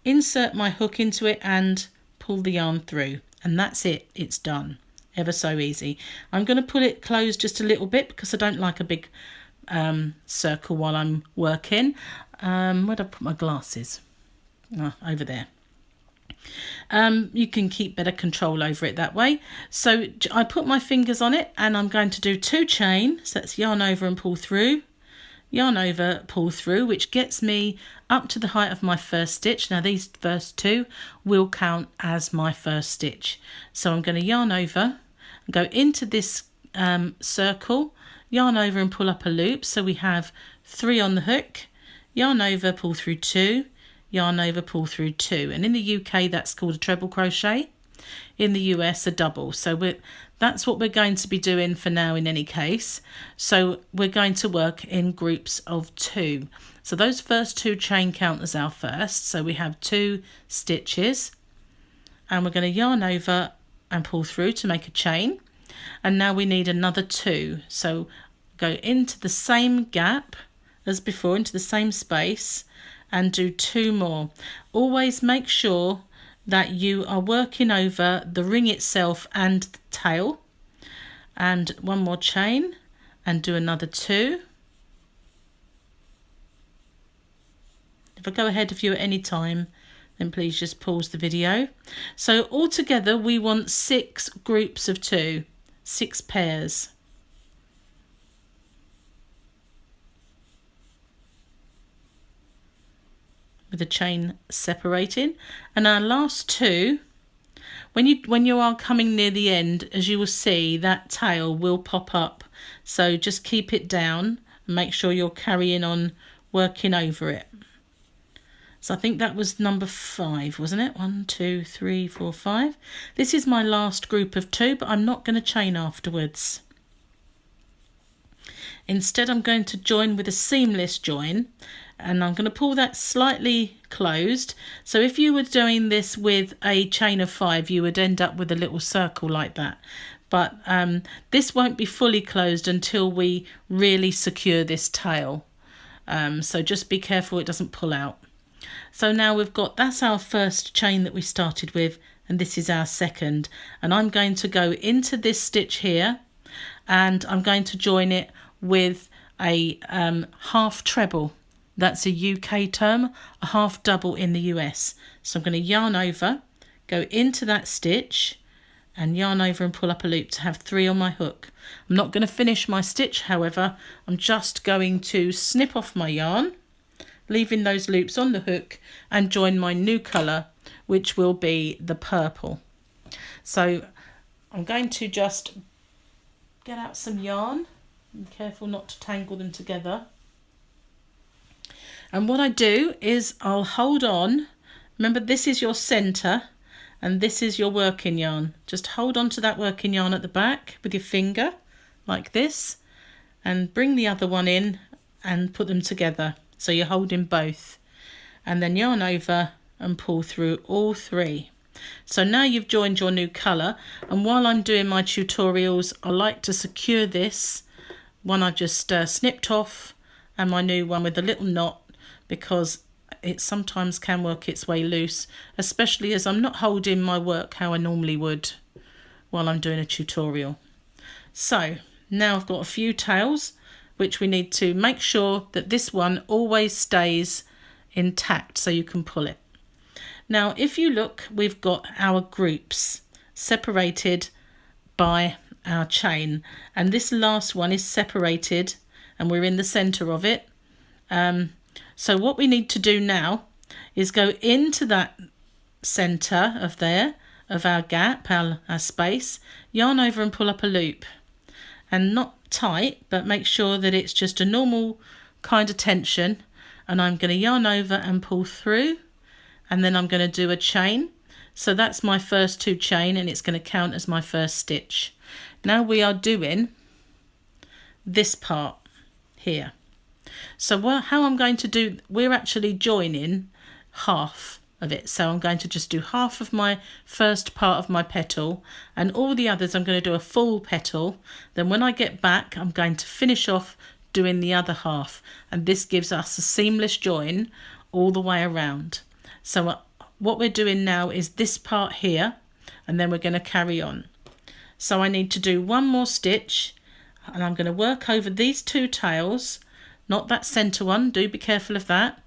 S1: insert my hook into it and pull the yarn through, and that's it, it's done. Ever so easy. I'm going to pull it closed just a little bit because I don't like a big circle while I'm working. Where'd I put my glasses? Over there. You can keep better control over it that way. So I put my fingers on it and I'm going to do 2 chain, so that's yarn over and pull through, yarn over, pull through, which gets me up to the height of my first stitch. Now these first 2 will count as my first stitch. So I'm going to yarn over and go into this circle, yarn over and pull up a loop. So we have 3 on the hook, yarn over, pull through 2, yarn over, pull through 2. And in the UK that's called a treble crochet. In the US a double. So that's what we're going to be doing for now in any case. So we're going to work in groups of 2. So those first 2 chain count as our first. So we have 2 stitches and we're going to yarn over and pull through to make a chain. And now we need another 2. So go into the same gap as before, into the same space, and do 2 more. Always make sure that you are working over the ring itself and the tail, and 1 more chain and do another 2. If I go ahead of you at any time, then please just pause the video. So altogether we want 6 groups of 2, 6 pairs. With the chain separating, and our last 2, when you are coming near the end, as you will see, that tail will pop up, so just keep it down and make sure you're carrying on working over it. So I think that was number 5, wasn't it? 1, 2, 3, 4, 5. This is my last group of 2, but I'm not going to chain afterwards. Instead I'm going to join with a seamless join, and I'm going to pull that slightly closed. So if you were doing this with a chain of 5, you would end up with a little circle like that. But this won't be fully closed until we really secure this tail. So just be careful it doesn't pull out. So now that's our first chain that we started with, and this is our second. And I'm going to go into this stitch here, and I'm going to join it with a half treble. That's a UK term, a half double in the US. So I'm going to yarn over, go into that stitch and yarn over and pull up a loop to have 3 on my hook. I'm not going to finish my stitch, however, I'm just going to snip off my yarn, leaving those loops on the hook, and join my new colour, which will be the purple. So I'm going to just get out some yarn. Be careful not to tangle them together. And what I do is I'll hold on. Remember, this is your center and this is your working yarn. Just hold on to that working yarn at the back with your finger like this and bring the other one in and put them together. So you're holding both, and then yarn over and pull through all three. So now you've joined your new colour, and while I'm doing my tutorials, I like to secure this one I've just snipped off and my new one with a little knot, because it sometimes can work its way loose, especially as I'm not holding my work how I normally would while I'm doing a tutorial. So now I've got a few tails which we need to make sure that this one always stays intact so you can pull it. Now if you look, we've got our groups separated by our chain, and this last one is separated and we're in the center of it. So what we need to do now is go into that center of our gap, our space, yarn over and pull up a loop, and not tight, but make sure that it's just a normal kind of tension. And I'm going to yarn over and pull through, and then I'm going to do a chain. So that's my first two chain, and it's going to count as my first stitch. Now we are doing this part here. So how I'm going to do, we're actually joining half of it. So I'm going to just do half of my first part of my petal, and all the others I'm going to do a full petal. Then when I get back, I'm going to finish off doing the other half, and this gives us a seamless join all the way around. So what we're doing now is this part here, and then we're going to carry on. So I need to do one more stitch, and I'm going to work over these two tails, not that center one, do be careful of that.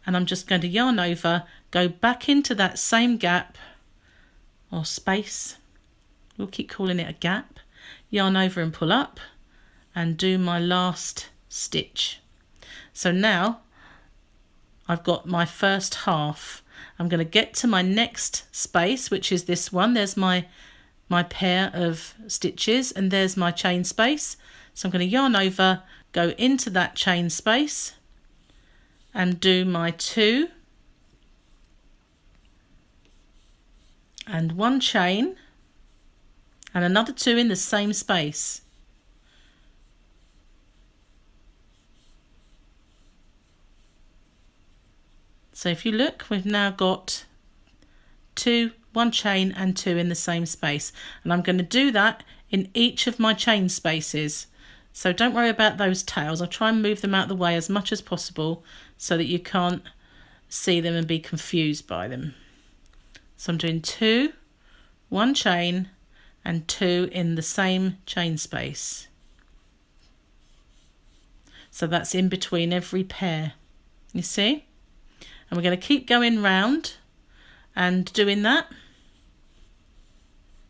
S1: And I'm just going to yarn over, go back into that same gap or space, we'll keep calling it a gap, yarn over and pull up and do my last stitch. So now I've got my first half. I'm going to get to my next space, which is this one. There's my pair of stitches, and there's my chain space. So I'm going to yarn over, go into that chain space and do my 2 and 1 chain and another 2 in the same space. So if you look, we've now got 2, 1 chain and 2 in the same space, and I'm going to do that in each of my chain spaces. So don't worry about those tails. I'll try and move them out of the way as much as possible so that you can't see them and be confused by them. So I'm doing 2, 1 chain and 2 in the same chain space. So that's in between every pair, you see? And we're going to keep going round and doing that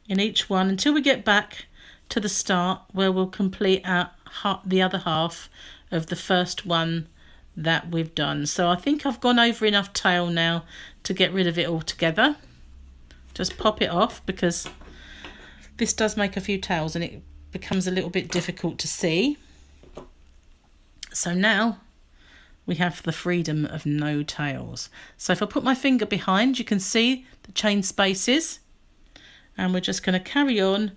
S1: in each one until we get back to the start, where we'll complete the other half of the first one that we've done. So I think I've gone over enough tail now to get rid of it altogether. Just pop it off, because this does make a few tails and it becomes a little bit difficult to see. So now we have the freedom of no tails. So if I put my finger behind, you can see the chain spaces, and we're just going to carry on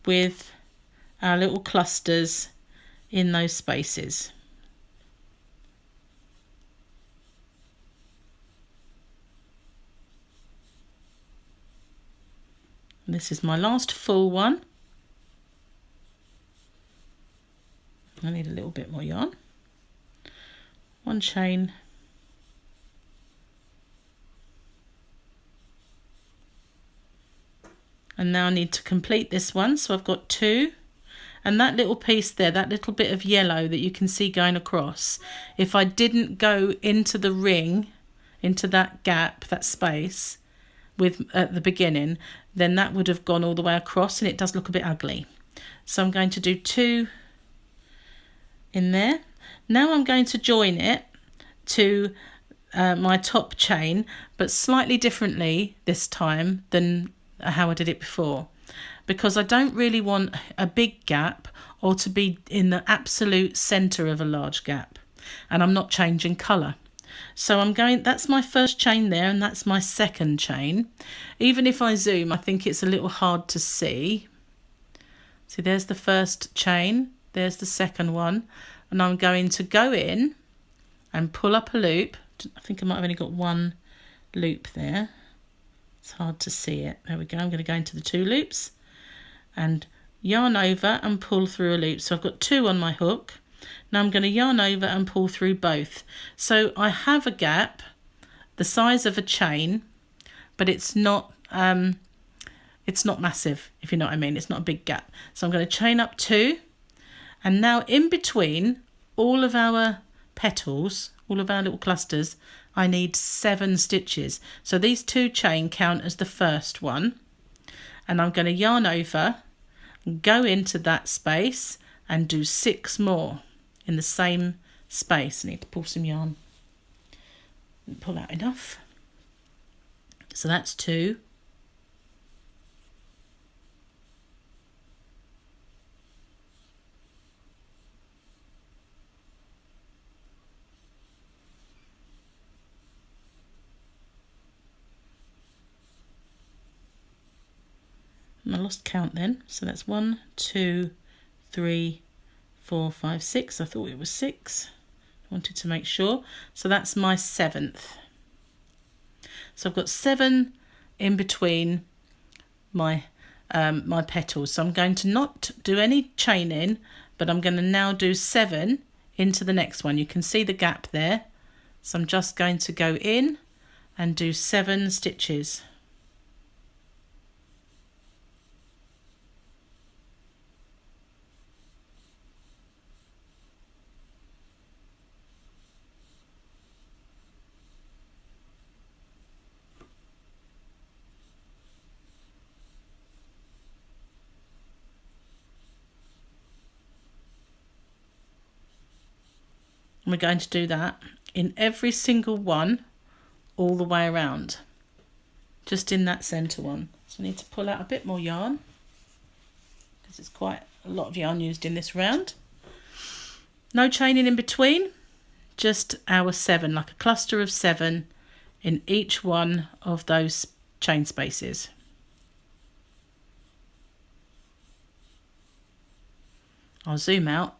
S1: with our little clusters in those spaces. And this is my last full one. I need a little bit more yarn. 1 chain, and now I need to complete this one. So I've got 2, and that little piece there, that little bit of yellow that you can see going across, if I didn't go into the ring, into that gap, that space at the beginning, then that would have gone all the way across, and it does look a bit ugly. So I'm going to do 2 in there. Now I'm going to join it to my top chain, but slightly differently this time than how I did it before, because I don't really want a big gap or to be in the absolute center of a large gap, and I'm not changing color. So I'm going, that's my first chain there, and that's my second chain. Even if I zoom, I think it's a little hard to see. See, there's the first chain, there's the second one, and I'm going to go in and pull up a loop. I think I might have only got one loop there. It's hard to see it. There we go. I'm going to go into the 2 loops and yarn over and pull through a loop. So I've got 2 on my hook. Now I'm going to yarn over and pull through both. So I have a gap the size of a chain, but it's not massive, if you know what I mean. It's not a big gap. So I'm going to chain up 2, and now in between all of our petals, all of our little clusters, I need 7 stitches. So these 2 chain count as the first one, and I'm going to yarn over, go into that space and do 6 more in the same space. I need to pull some yarn. Pull out enough. So that's 2. I lost count then, so that's 1, 2, 3, 4, 5, 6. I thought it was 6. I wanted to make sure. So that's my 7th. So I've got 7 in between my my petals. So I'm going to not do any chaining, but I'm going to now do 7 into the next one. You can see the gap there. So I'm just going to go in and do 7 stitches. And we're going to do that in every single one all the way around, just in that centre one. So I need to pull out a bit more yarn because it's quite a lot of yarn used in this round. No chaining in between, just our 7, like a cluster of 7 in each one of those chain spaces. I'll zoom out,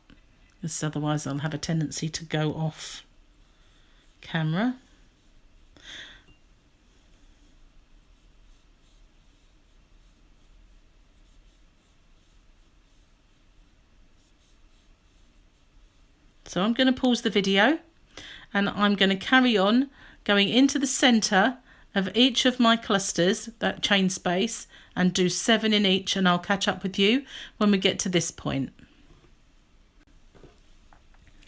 S1: because otherwise I'll have a tendency to go off camera. So I'm going to pause the video and I'm going to carry on going into the centre of each of my clusters, that chain space, and do 7 in each, and I'll catch up with you when we get to this point.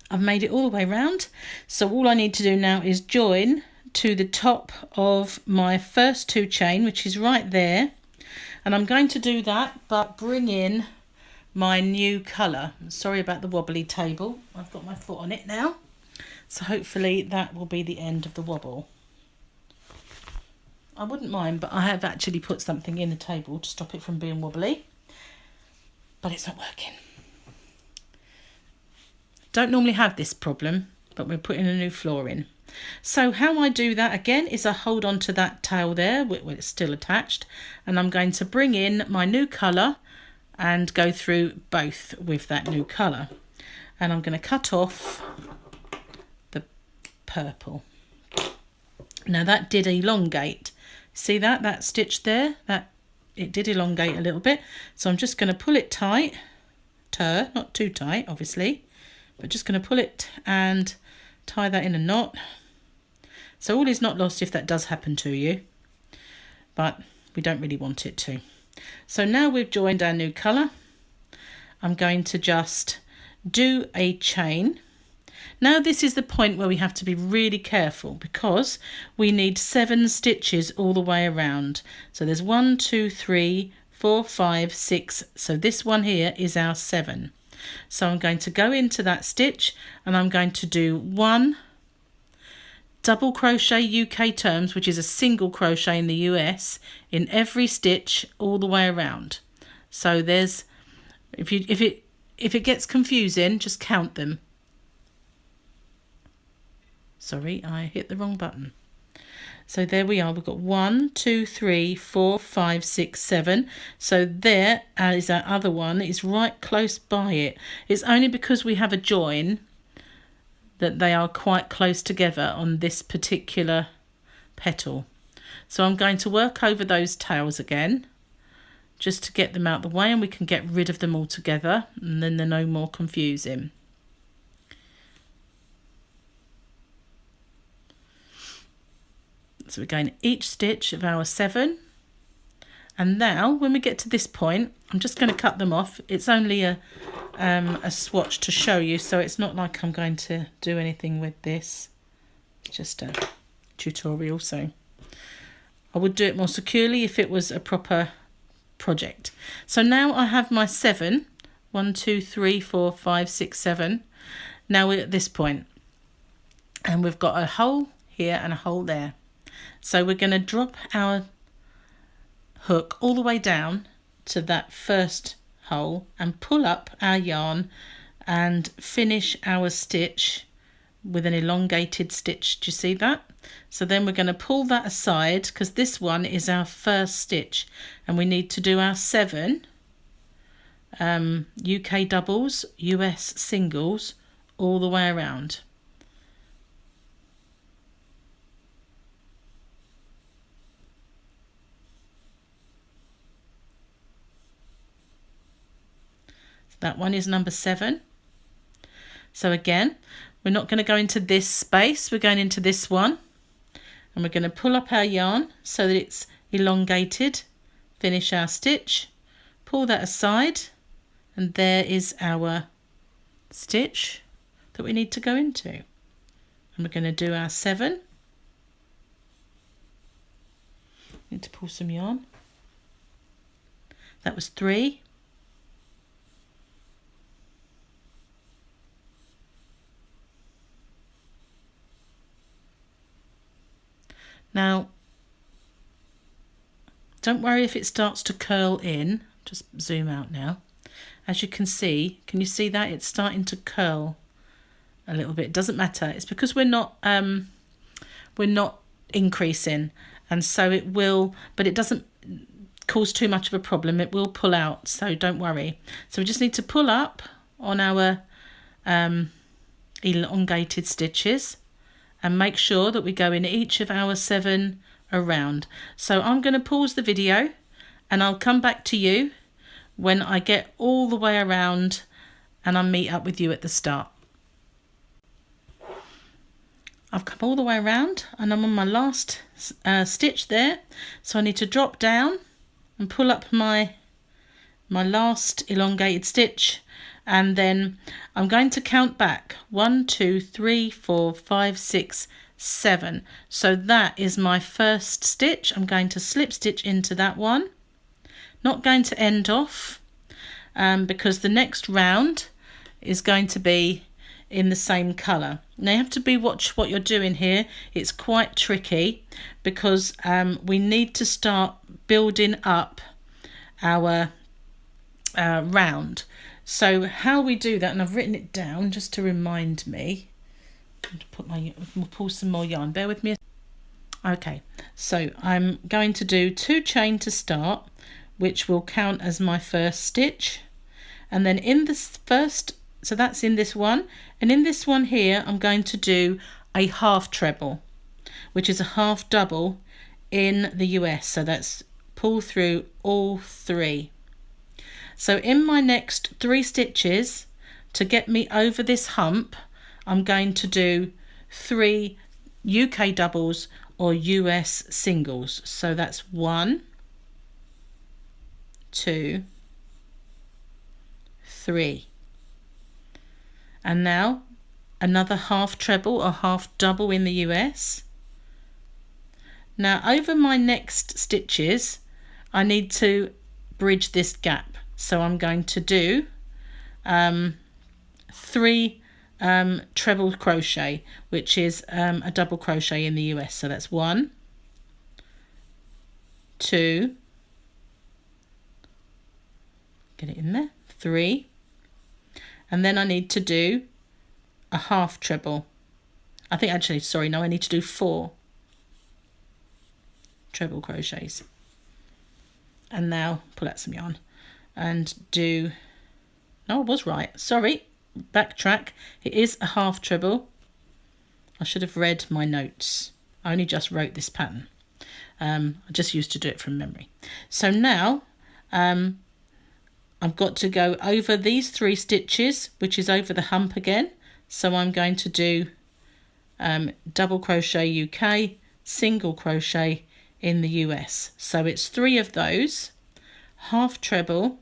S1: I've made it all the way around, so all I need to do now is join to the top of my first 2 chain, which is right there, and I'm going to do that but bring in my new colour. Sorry about the wobbly table, I've got my foot on it now, so hopefully that will be the end of the wobble. I wouldn't mind, but I have actually put something in the table to stop it from being wobbly, but it's not working. Don't normally have this problem, but we're putting a new floor in. So how I do that again is I hold on to that tail there where it's still attached, and I'm going to bring in my new colour and go through both with that new colour. And I'm going to cut off the purple. Now that did elongate. See that stitch there? That it did elongate a little bit. So I'm just going to pull it tight. Not too tight, obviously. But just going to pull it and tie that in a knot. So all is not lost if that does happen to you, but we don't really want it to. So now we've joined our new colour, I'm going to just do a chain. Now this is the point where we have to be really careful because we need 7 stitches all the way around. So there's 1, 2, 3, 4, 5, 6. So this one here is our 7. So I'm going to go into that stitch and I'm going to do 1 double crochet UK terms, which is a single crochet in the US, in every stitch all the way around. So there's, if it gets confusing, just count them. Sorry, I hit the wrong button. So there we are. We've got 1, 2, 3, 4, 5, 6, 7. So there is our other one. It's right close by it. It's only because we have a join that they are quite close together on this particular petal. So I'm going to work over those tails again, just to get them out of the way, and we can get rid of them all together, and then they're no more confusing. So we're going each stitch of our 7, and now when we get to this point, I'm just going to cut them off. It's only a swatch to show you, so it's not like I'm going to do anything with this. It's just a tutorial, so I would do it more securely if it was a proper project. So now I have my 7, 1, 2, 3, 4, 5, 6, 7. Now we're at this point, and we've got a hole here and a hole there. So we're going to drop our hook all the way down to that first hole and pull up our yarn and finish our stitch with an elongated stitch. Do you see that? So then we're going to pull that aside, because this one is our first stitch, and we need to do our 7 UK doubles, US singles all the way around. That one is number 7. So again, we're not going to go into this space, we're going into this one, and we're going to pull up our yarn so that it's elongated, finish our stitch, pull that aside, and there is our stitch that we need to go into. And we're going to do our 7. Need to pull some yarn. That was 3. Now, don't worry if it starts to curl in. Just zoom out now. As you can see, can you see that? It's starting to curl a little bit. It doesn't matter. It's because we're not increasing, and so it will, but it doesn't cause too much of a problem. It will pull out, so don't worry. So we just need to pull up on our elongated stitches, and make sure that we go in each of our 7 around. So I'm going to pause the video, and I'll come back to you when I get all the way around, and I'll meet up with you at the start. I've come all the way around, and I'm on my last stitch there, so I need to drop down and pull up my last elongated stitch, and then I'm going to count back 1, 2, 3, 4, 5, 6, 7. So that is my first stitch. I'm going to slip stitch into that one, not going to end off, because the next round is going to be in the same colour. Now you have to watch what you're doing here. It's quite tricky, because we need to start building up our round. So how we do that, and I've written it down just to remind me. I'm going to pull some more yarn. Bear with me. Okay, so I'm going to do 2 chain to start, which will count as my first stitch, and then in this first, so that's in this one, and in this one here I'm going to do a half treble, which is a half double in the US. So that's pull through all 3. So in my next 3 stitches, to get me over this hump, I'm going to do 3 UK doubles or US singles. So that's 1, 2, 3. And now another half treble or half double in the US. Now over my next stitches, I need to bridge this gap. So I'm going to do 3 treble crochet, which is a double crochet in the US. So that's 1, 2, get it in there, 3, and then I need to do a half treble. I think actually, sorry, no, I need to do 4 treble crochets. And now pull out some yarn and do, no, I was right, sorry, backtrack. It is a half treble. I should have read my notes. I only just wrote this pattern. I just used to do it from memory. So now I've got to go over these 3 stitches, which is over the hump again. So I'm going to do double crochet UK, single crochet in the US. So it's 3 of those, half treble,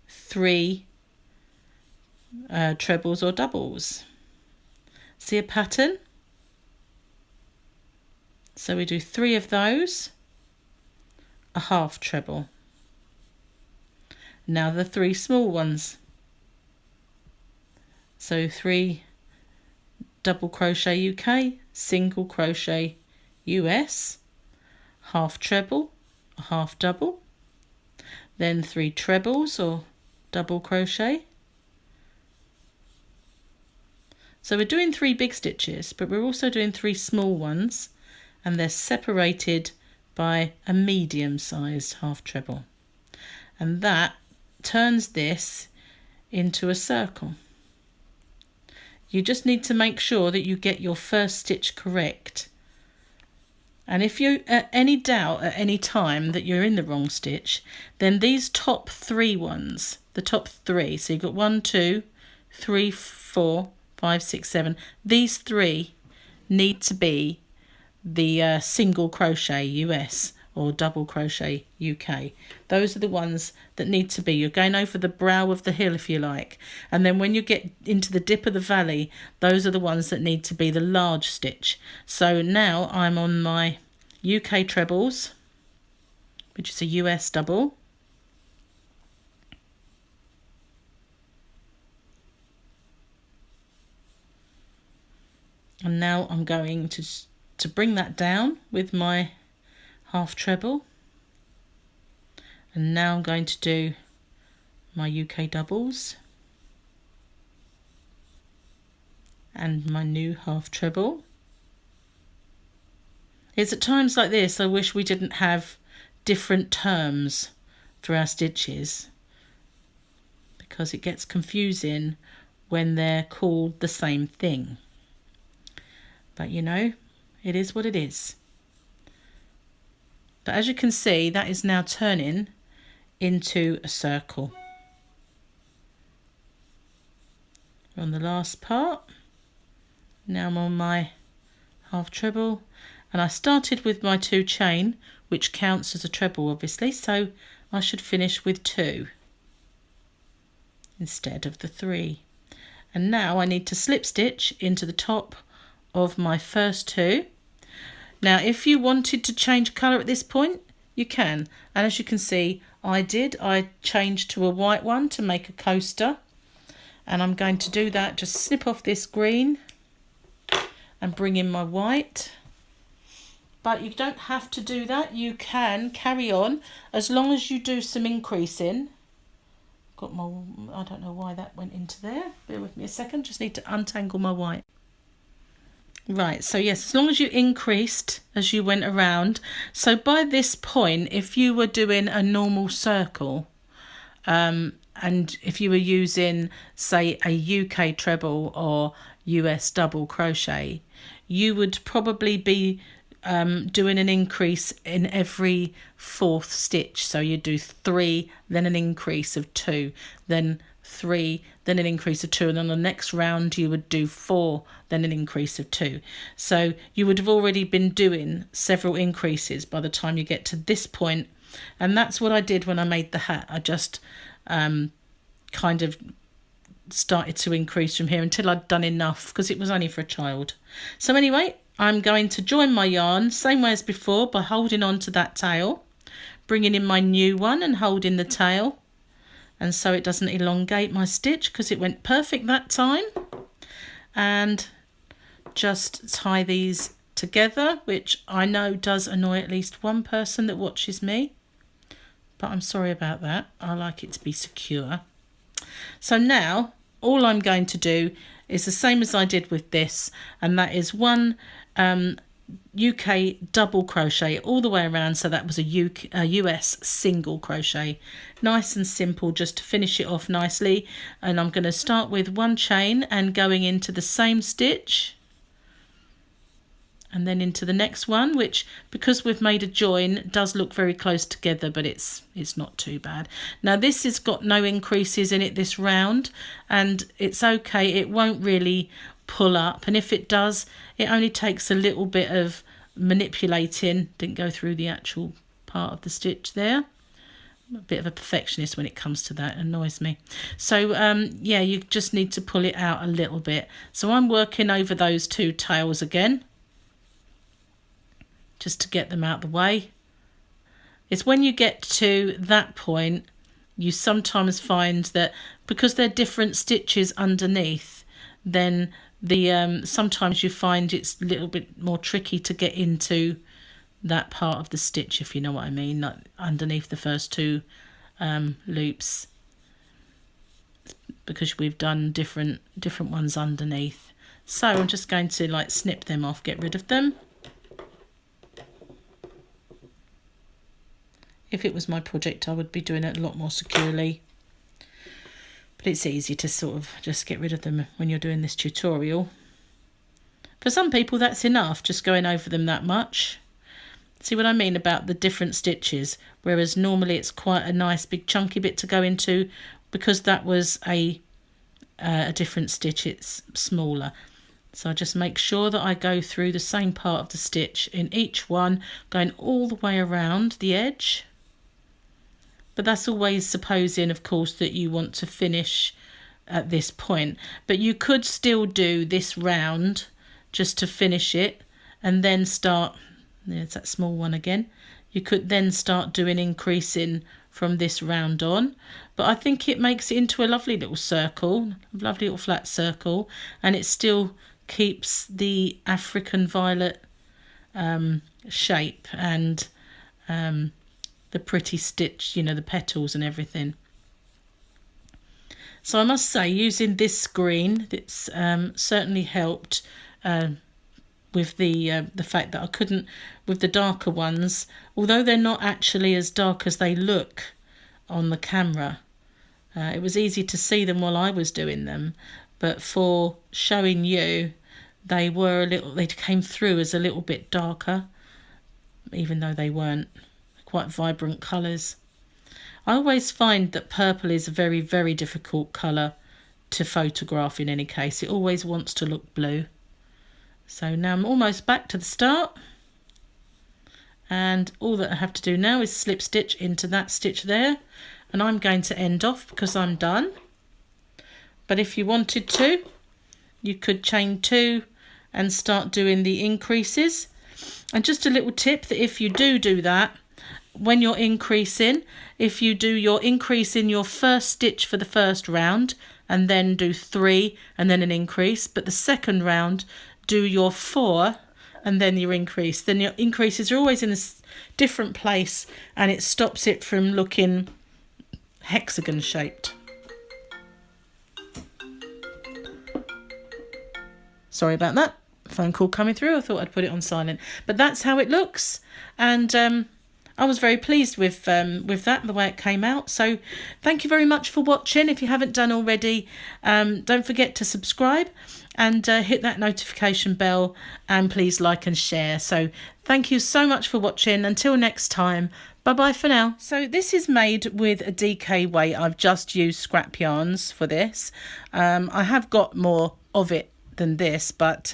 S1: 3 trebles or doubles. See a pattern? So we do 3 of those, a half treble. Now the 3 small ones. So 3 double crochet UK, single crochet US, half treble, a half double, then 3 trebles or double crochet. So we're doing 3 big stitches, but we're also doing 3 small ones, and they're separated by a medium-sized half treble. And that turns this into a circle. You just need to make sure that you get your first stitch correct. And if you at any doubt at any time that you're in the wrong stitch, then these top 3 ones, the top 3, so you've got 1, 2, 3, 4, 5, 6, 7, these 3 need to be the single crochet US or double crochet UK. Those are the ones that need to be. You're going over the brow of the hill, if you like, and then when you get into the dip of the valley, those are the ones that need to be the large stitch. So now I'm on my UK trebles, which is a US double, and now I'm going to bring that down with my half treble, and now I'm going to do my UK doubles and my new half treble. It's at times like this I wish we didn't have different terms for our stitches, because it gets confusing when they're called the same thing. But you know, it is what it is. But as you can see, that is now turning into a circle. We're on the last part. Now I'm on my half treble, and I started with my 2 chain, which counts as a treble obviously, so I should finish with 2 instead of the 3. And now I need to slip stitch into the top of my first 2. Now if you wanted to change colour at this point, you can, and as you can see I changed to a white one to make a coaster, and I'm going to do that. Just snip off this green and bring in my white, but you don't have to do that. You can carry on as long as you do some increasing. Got my, I don't know why that went into there, bear with me a second, just need to untangle my white. Right, so yes, as long as you increased as you went around. So by this point, if you were doing a normal circle, and if you were using, say, a UK treble or US double crochet, you would probably be doing an increase in every 4th stitch. So you do 3, then an increase of 2, then 3, then an increase of 2, and on the next round you would do 4, then an increase of 2. So you would have already been doing several increases by the time you get to this point, and that's what I did when I made the hat. I just kind of started to increase from here until I'd done enough, because it was only for a child. So anyway, I'm going to join my yarn same way as before by holding on to that tail, bringing in my new one and holding the tail, and so it doesn't elongate my stitch because it went perfect that time. And just tie these together, which I know does annoy at least one person that watches me, but I'm sorry about that. I like it to be secure. So now all I'm going to do is the same as I did with this, and that is one UK double crochet all the way around. So that was a US single crochet. Nice and simple, just to finish it off nicely. And I'm going to start with one chain and going into the same stitch, and then into the next one, which, because we've made a join, does look very close together, but it's not too bad. Now this has got no increases in it this round, and it's okay. It won't really pull up, and if it does, it only takes a little bit of manipulating. Didn't go through the actual part of the stitch there. I'm a bit of a perfectionist when it comes to that. It annoys me. So yeah, you just need to pull it out a little bit. So I'm working over those two tails again, just to get them out the way. It's when you get to that point, you sometimes find that because they're different stitches underneath, then the sometimes you find it's a little bit more tricky to get into that part of the stitch, if you know what I mean, like underneath the first two loops, because we've done different ones underneath. So I'm just going to like snip them off, get rid of them. If it was my project, I would be doing it a lot more securely. But it's easy to sort of just get rid of them when you're doing this tutorial. For some people, that's enough, just going over them that much. See what I mean about the different stitches? Whereas normally it's quite a nice big chunky bit to go into. Because that was a different stitch, it's smaller. So I just make sure that I go through the same part of the stitch in each one, going all the way around the edge. But that's always supposing, of course, that you want to finish at this point. But you could still do this round just to finish it, and then start, there's that small one again. You could then start doing increasing from this round on. But I think it makes it into a lovely little circle, a lovely little flat circle, and it still keeps the African violet shape and the pretty stitch, you know, the petals and everything. So I must say, using this green, it's certainly helped with the fact that I couldn't, with the darker ones, although they're not actually as dark as they look on the camera. It was easy to see them while I was doing them, but for showing you, they were they came through as a little bit darker, even though they weren't quite vibrant colours. I always find that purple is a very, very difficult colour to photograph in any case. It always wants to look blue. So now I'm almost back to the start. And all that I have to do now is slip stitch into that stitch there. And I'm going to end off because I'm done. But if you wanted to, you could chain 2 and start doing the increases. And just a little tip, that if you do that, when you're increasing, if you do your increase in your first stitch for the first round and then do 3 and then an increase, but the second round do your 4 and then your increase, then your increases are always in a different place and it stops it from looking hexagon shaped. Sorry about that, phone call coming through. I thought I'd put it on silent, but that's how it looks. And I was very pleased with that, the way it came out. So thank you very much for watching. If you haven't done already, don't forget to subscribe and hit that notification bell, and please like and share. So thank you so much for watching. Until next time, bye bye for now. So this is made with a DK weight. I've just used scrap yarns for this. I have got more of it than this, but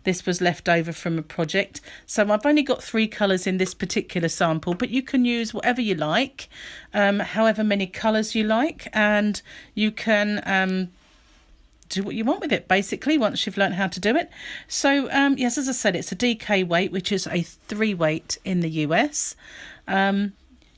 S1: this was left over from a project, so I've only got 3 colours in this particular sample, but you can use whatever you like, however many colours you like, and you can do what you want with it basically once you've learned how to do it. So yes, as I said, it's a DK weight, which is a 3 weight in the US.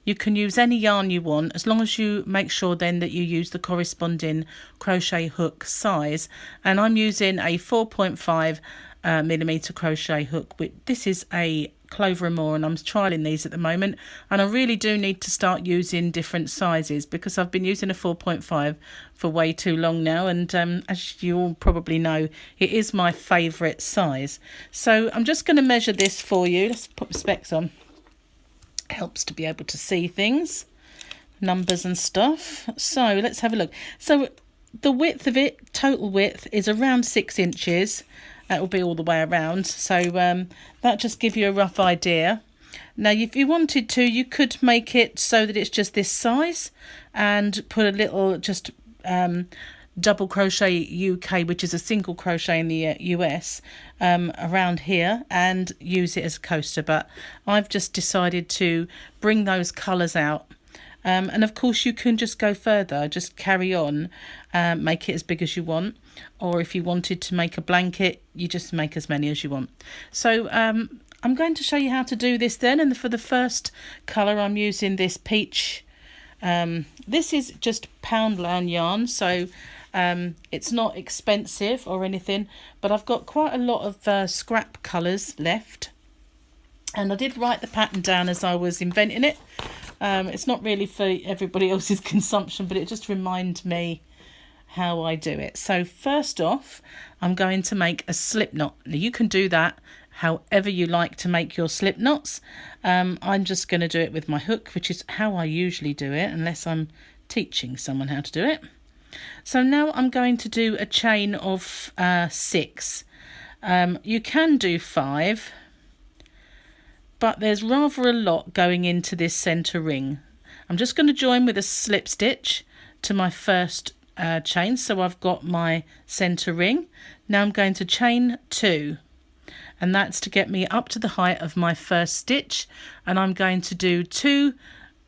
S1: You can use any yarn you want, as long as you make sure then that you use the corresponding crochet hook size. And I'm using a 4.5 millimeter crochet hook. This is a Clover and More, and I'm trialing these at the moment, and I really do need to start using different sizes because I've been using a 4.5 for way too long now, and as you all probably know, it is my favourite size. So I'm just going to measure this for you. Let's put the specs on. It helps to be able to see things, numbers and stuff. So let's have a look. So the width of it, total width, is around 6 inches. That will be all the way around, so that just give you a rough idea. Now if you wanted to, you could make it so that it's just this size and put a little just double crochet UK, which is a single crochet in the US, around here, and use it as a coaster. But I've just decided to bring those colours out. And of course you can just go further, just carry on, make it as big as you want, or if you wanted to make a blanket, you just make as many as you want. So I'm going to show you how to do this then, and for the first colour I'm using this peach. This is just Poundland yarn, so it's not expensive or anything, but I've got quite a lot of scrap colours left, and I did write the pattern down as I was inventing it. It's not really for everybody else's consumption, but it just reminds me how I do it. So first off, I'm going to make a slip knot. Now you can do that however you like to make your slip knots. I'm just going to do it with my hook, which is how I usually do it, unless I'm teaching someone how to do it. So now I'm going to do a chain of 6. You can do 5. But there's rather a lot going into this centre ring. I'm just going to join with a slip stitch to my first chain, so I've got my centre ring. Now I'm going to chain 2, and that's to get me up to the height of my first stitch, and I'm going to do 2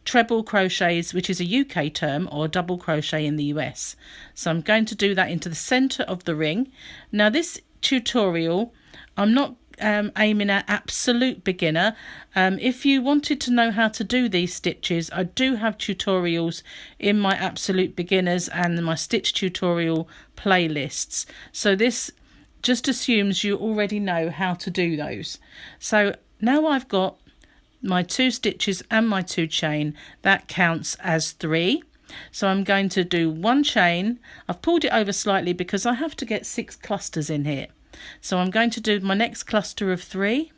S1: treble crochets, which is a UK term, or double crochet in the US. So I'm going to do that into the centre of the ring. Now this tutorial, I'm not aiming at absolute beginner. If you wanted to know how to do these stitches, I do have tutorials in my absolute beginners and my stitch tutorial playlists, so this just assumes you already know how to do those. So now I've got my 2 stitches and my 2 chain, that counts as 3. So I'm going to do 1 chain. I've pulled it over slightly because I have to get 6 clusters in here. So I'm going to do my next cluster of 3,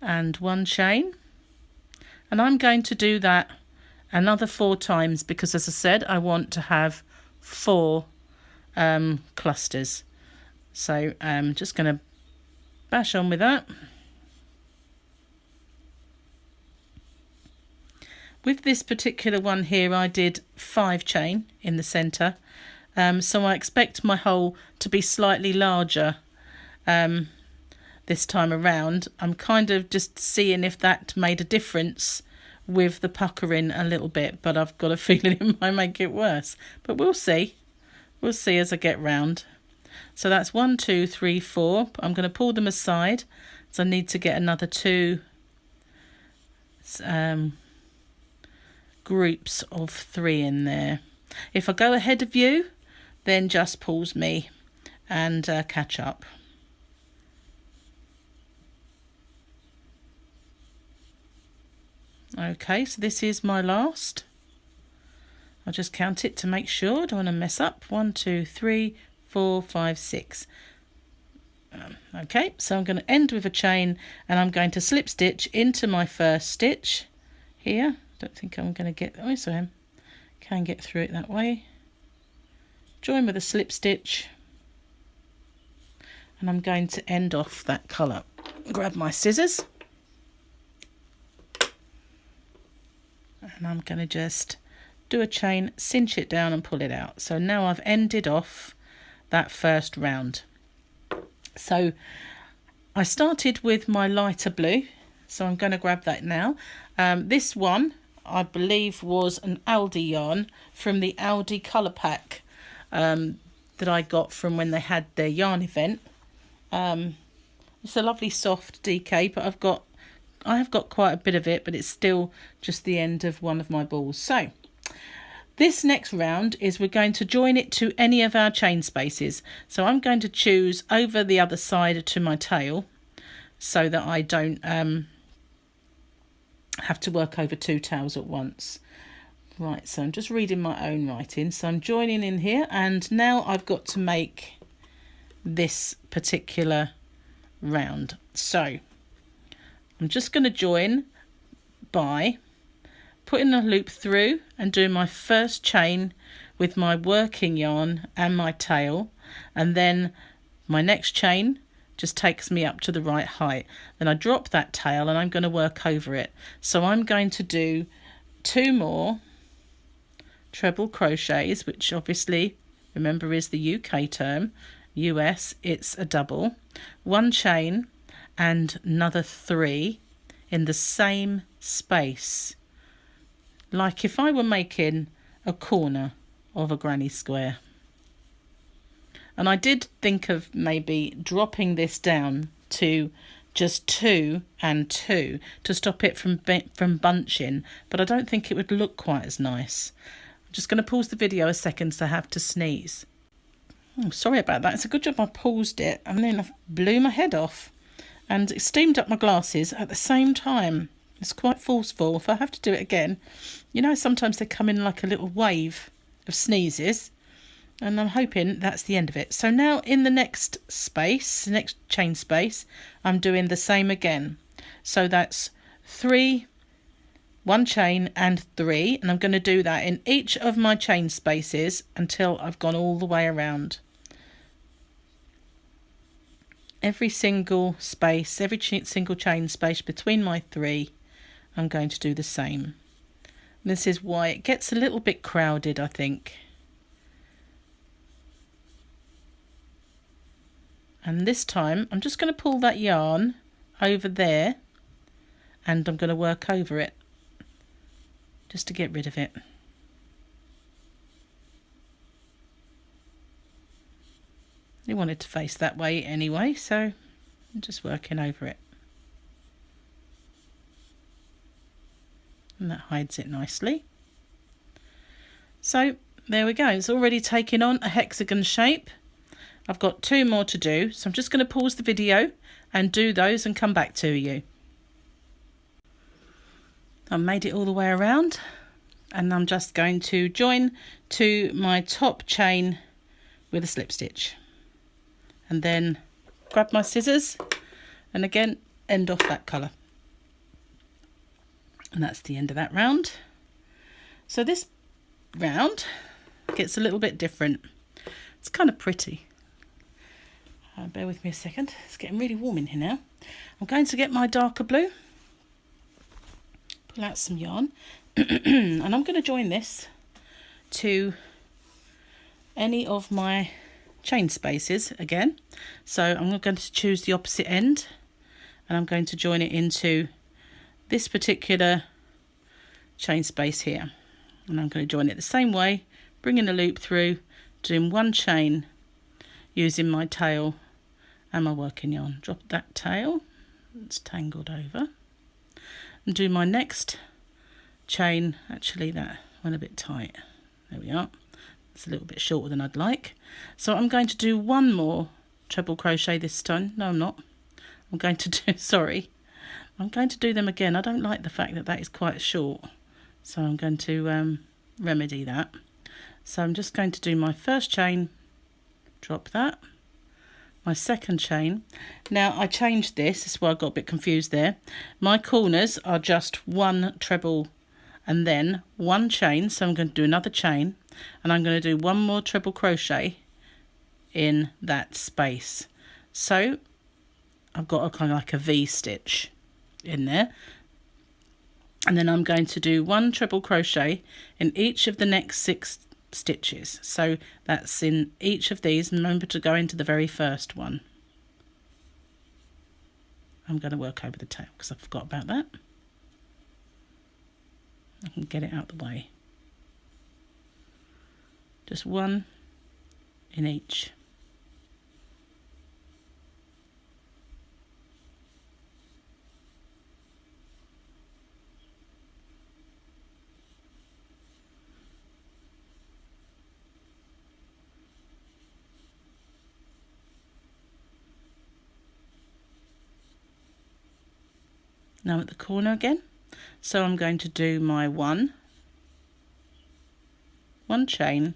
S1: and 1 chain, and I'm going to do that another 4 times because, as I said, I want to have 4 clusters. So I'm just going to bash on with that. With this particular one here, I did 5 chain in the centre, so I expect my hole to be slightly larger this time around. I'm kind of just seeing if that made a difference with the puckering a little bit, but I've got a feeling it might make it worse. But we'll see. We'll see as I get round. So that's 1, 2, 3, 4. I'm going to pull them aside, so I need to get another 2 groups of 3 in there. If I go ahead of you, then just pause me and catch up. Okay, so this is my last. I'll just count it to make sure. I don't want to mess up. 1, 2, 3, 4, 5, 6. Okay, so I'm going to end with a chain, and I'm going to slip stitch into my first stitch here. Don't think I'm going to get, oh yes I am, can get through it that way. Join with a slip stitch, and I'm going to end off that colour. Grab my scissors, and I'm going to just do a chain, cinch it down and pull it out. So now I've ended off that first round. So I started with my lighter blue, so I'm going to grab that now. This one I believe was an Aldi yarn from the Aldi colour pack that I got from when they had their yarn event. It's a lovely soft DK, but I have got quite a bit of it, but it's still just the end of one of my balls. So This next round is we're going to join it to any of our chain spaces. So I'm going to choose over the other side to my tail so that I don't have to work over two tails at once. Right, so I'm just reading my own writing. So I'm joining in here, and now I've got to make this particular round. So I'm just going to join by putting a loop through and doing my first chain with my working yarn and my tail, and then my next chain just takes me up to the right height. Then I drop that tail and I'm going to work over it. So I'm going to do 2 more treble crochets, which obviously remember is the UK term. US it's a double, 1 chain and another 3 in the same space, like if I were making a corner of a granny square. And I did think of maybe dropping this down to just 2 and 2 to stop it from bunching, but I don't think it would look quite as nice. I'm just going to pause the video a second so I have to sneeze. Oh, sorry about that. It's a good job I paused it, and then I blew my head off and it steamed up my glasses at the same time. It's quite forceful. If I have to do it again, you know, sometimes they come in like a little wave of sneezes, and I'm hoping that's the end of it. So now in the next space, the next chain space, I'm doing the same again. So that's 3, 1 chain and 3, and I'm going to do that in each of my chain spaces until I've gone all the way around. Every single space, every single chain space between my 3, I'm going to do the same. This is why it gets a little bit crowded, I think. And this time I'm just going to pull that yarn over there and I'm going to work over it just to get rid of it. You want it to face that way anyway, so I'm just working over it. And that hides it nicely. So there we go, it's already taken on a hexagon shape. I've got 2 more to do, so I'm just going to pause the video and do those and come back to you. I've made it all the way around, and I'm just going to join to my top chain with a slip stitch, and then grab my scissors and again end off that colour. And that's the end of that round. So this round gets a little bit different. It's kind of pretty. Bear with me a second, it's getting really warm in here now. I'm going to get my darker blue, pull out some yarn, and I'm going to join this to any of my chain spaces again. So I'm going to choose the opposite end, and I'm going to join it into this particular chain space here. And I'm going to join it the same way, bringing the loop through, doing 1 chain using my tail and my working yarn. Drop that tail, it's tangled over, and do my next chain. Actually that went a bit tight, there we are, it's a little bit shorter than I'd like. So I'm going to do 1 more treble crochet this time. No, I'm not. I'm going to do, sorry, I'm going to do them again. I don't like the fact that that is quite short, so I'm going to remedy that. So I'm just going to do my first chain, drop that, my second chain. Now I changed this, that's why I got a bit confused there. My corners are just 1 treble and then 1 chain, so I'm going to do another chain, and I'm going to do 1 more treble crochet in that space. So I've got a kind of like a V stitch in there, and then I'm going to do 1 treble crochet in each of the next 6 stitches. So that's in each of these. Remember to go into the very first one. I'm going to work over the tail because I forgot about that. I can get it out of the way. Just 1 in each. Now I'm at the corner again, so I'm going to do my one chain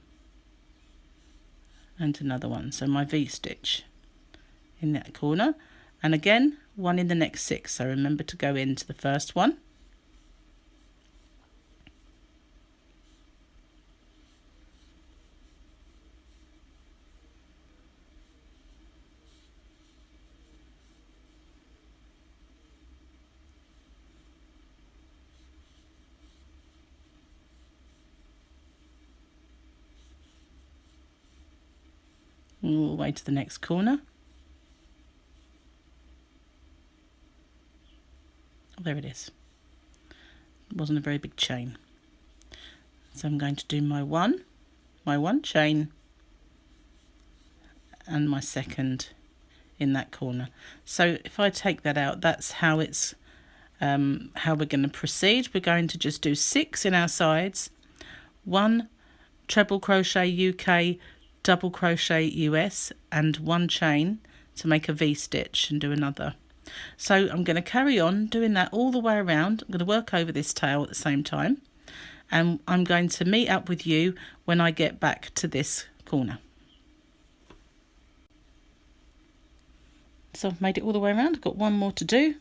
S1: and another one, so my V-stitch in that corner, and again one in the next 6, so remember to go into the first one, all the way to the next corner. Oh, there it is. It wasn't a very big chain. So I'm going to do my one chain and my second in that corner. So if I take that out, that's how it's how we're going to proceed. We're going to just do 6 in our sides, 1 treble crochet UK, double crochet US, and 1 chain to make a V-stitch and do another. So I'm going to carry on doing that all the way around. I'm going to work over this tail at the same time, and I'm going to meet up with you when I get back to this corner. So I've made it all the way around. I've got one more to do,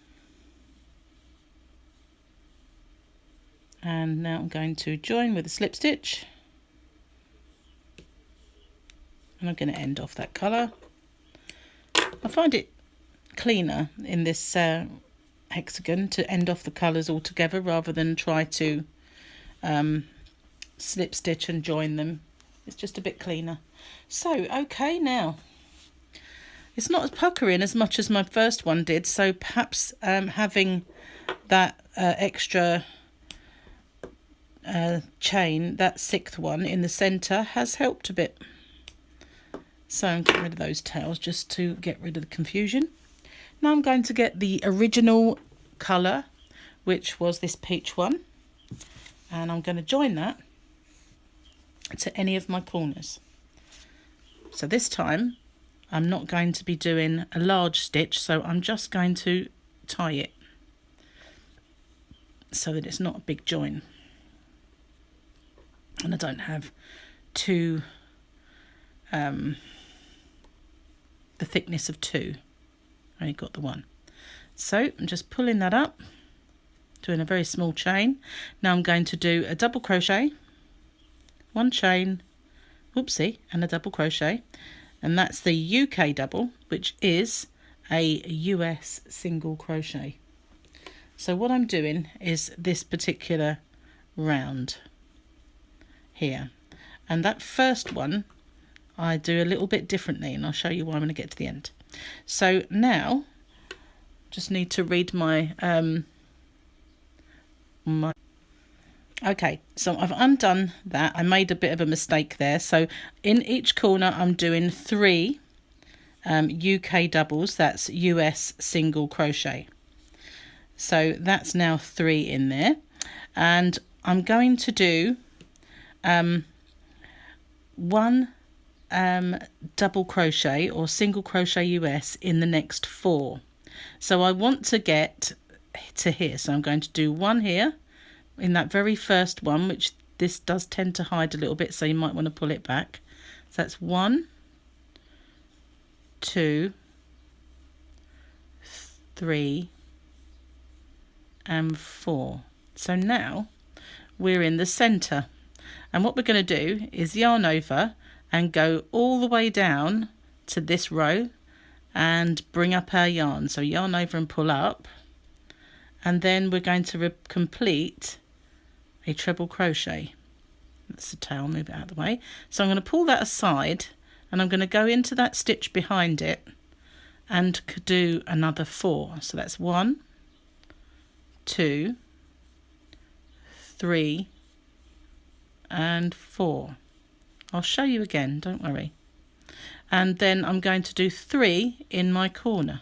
S1: and now I'm going to join with a slip stitch, and I'm going to end off that colour. I find it cleaner in this hexagon to end off the colours all together rather than try to slip stitch and join them. It's just a bit cleaner. So okay, now it's not as puckering as much as my first one did, so perhaps having that extra chain, that 6th one in the centre, has helped a bit. So I'm getting rid of those tails just to get rid of the confusion. Now I'm going to get the original colour, which was this peach one, and I'm going to join that to any of my corners. So this time I'm not going to be doing a large stitch, so I'm just going to tie it so that it's not a big join, and I don't have two the thickness of 2. I only got the 1. So I'm just pulling that up, doing a very small chain. Now I'm going to do a double crochet, 1 chain, whoopsie, and a double crochet, and that's the UK double, which is a US single crochet. So what I'm doing is this particular round here, and that first one I do a little bit differently, and I'll show you why when I get to the end. So now just need to read my okay, so I've undone that. I made a bit of a mistake there. So in each corner I'm doing 3 UK doubles, that's US single crochet. So that's now 3 in there, and I'm going to do 1 double crochet or single crochet US in the next 4. So I want to get to here, so I'm going to do 1 here in that very first one, which this does tend to hide a little bit, so you might want to pull it back. So that's 1, 2, 3 and 4. So now we're in the center, and what we're going to do is yarn over and go all the way down to this row and bring up our yarn. So yarn over and pull up, and then we're going to complete a treble crochet. That's the tail, move it out of the way. So I'm going to pull that aside, and I'm going to go into that stitch behind it and do another 4. So that's 1, 2, 3 and 4. I'll show you again, don't worry. And then I'm going to do 3 in my corner.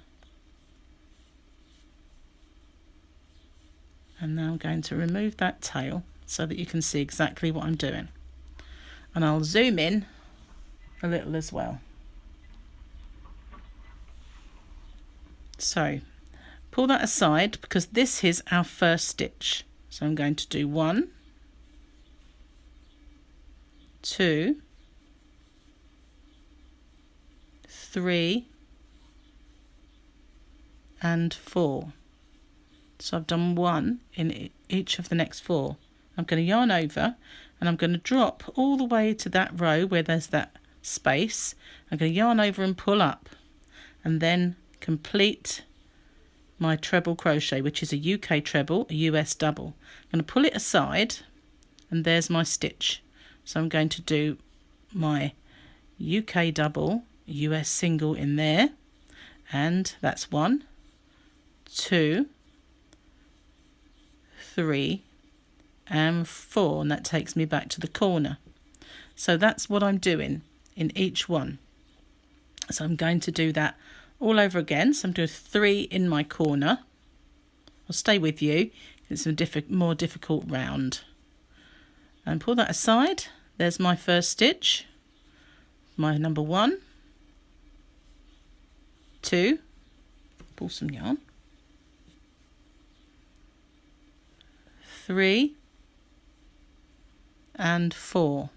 S1: And now I'm going to remove that tail so that you can see exactly what I'm doing. And I'll zoom in a little as well. So pull that aside because this is our first stitch. So I'm going to do 1, 2, 3 and 4. So I've done 1 in each of the next 4. I'm going to yarn over and I'm going to drop all the way to that row where there's that space. I'm going to yarn over and pull up and then complete my treble crochet, which is a UK treble, a US double. I'm going to pull it aside and there's my stitch. So I'm going to do my UK double, US single in there, and that's 1, 2, 3 and 4, and that takes me back to the corner. So that's what I'm doing in each one. So I'm going to do that all over again. So I'm doing 3 in my corner. I'll stay with you. It's a more difficult round. And pull that aside. There's my first stitch, my number 1, 2, pull some yarn, 3 and 4.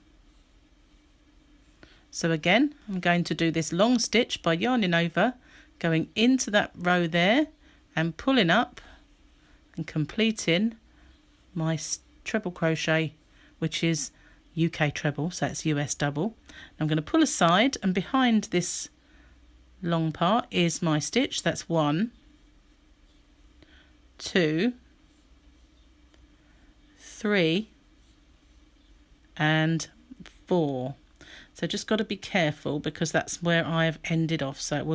S1: So again, I'm going to do this long stitch by yarning over, going into that row there and pulling up and completing my treble crochet, which is UK treble, so it's US double. I'm going to pull aside, and behind this long part is my stitch. That's 1, 2, 3 and 4. So just got to be careful because that's where I have ended off, so it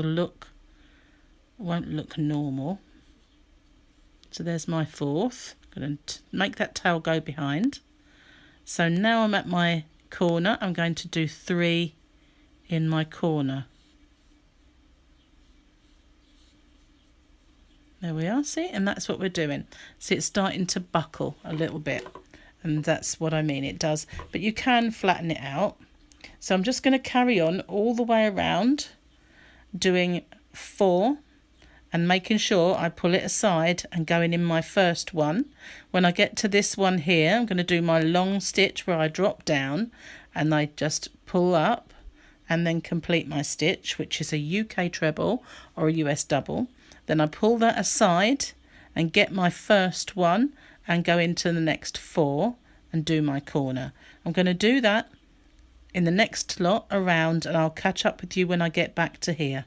S1: won't look normal. So there's my 4th. I'm going to make that tail go behind. So now I'm at my corner. I'm going to do 3 in my corner. There we are, see, and that's what we're doing. See, it's starting to buckle a little bit, and that's what I mean, it does, but you can flatten it out. So I'm just going to carry on all the way around doing 4 and making sure I pull it aside and going in my first one. When I get to this one here, I'm going to do my long stitch where I drop down and I just pull up and then complete my stitch, which is a UK treble or a US double. Then I pull that aside and get my first one and go into the next 4 and do my corner. I'm going to do that in the next lot around, and I'll catch up with you when I get back to here.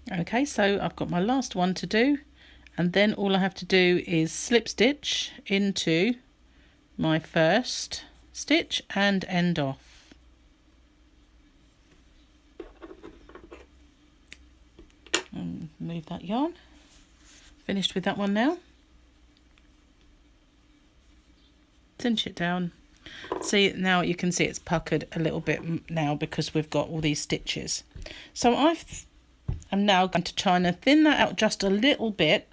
S1: Okay, so I've got my last one to do, and then all I have to do is slip stitch into my first stitch and end off. And move that yarn. Finished with that one now. Cinch it down. See, now you can see it's puckered a little bit now because we've got all these stitches. So I'm now going to try and thin that out just a little bit,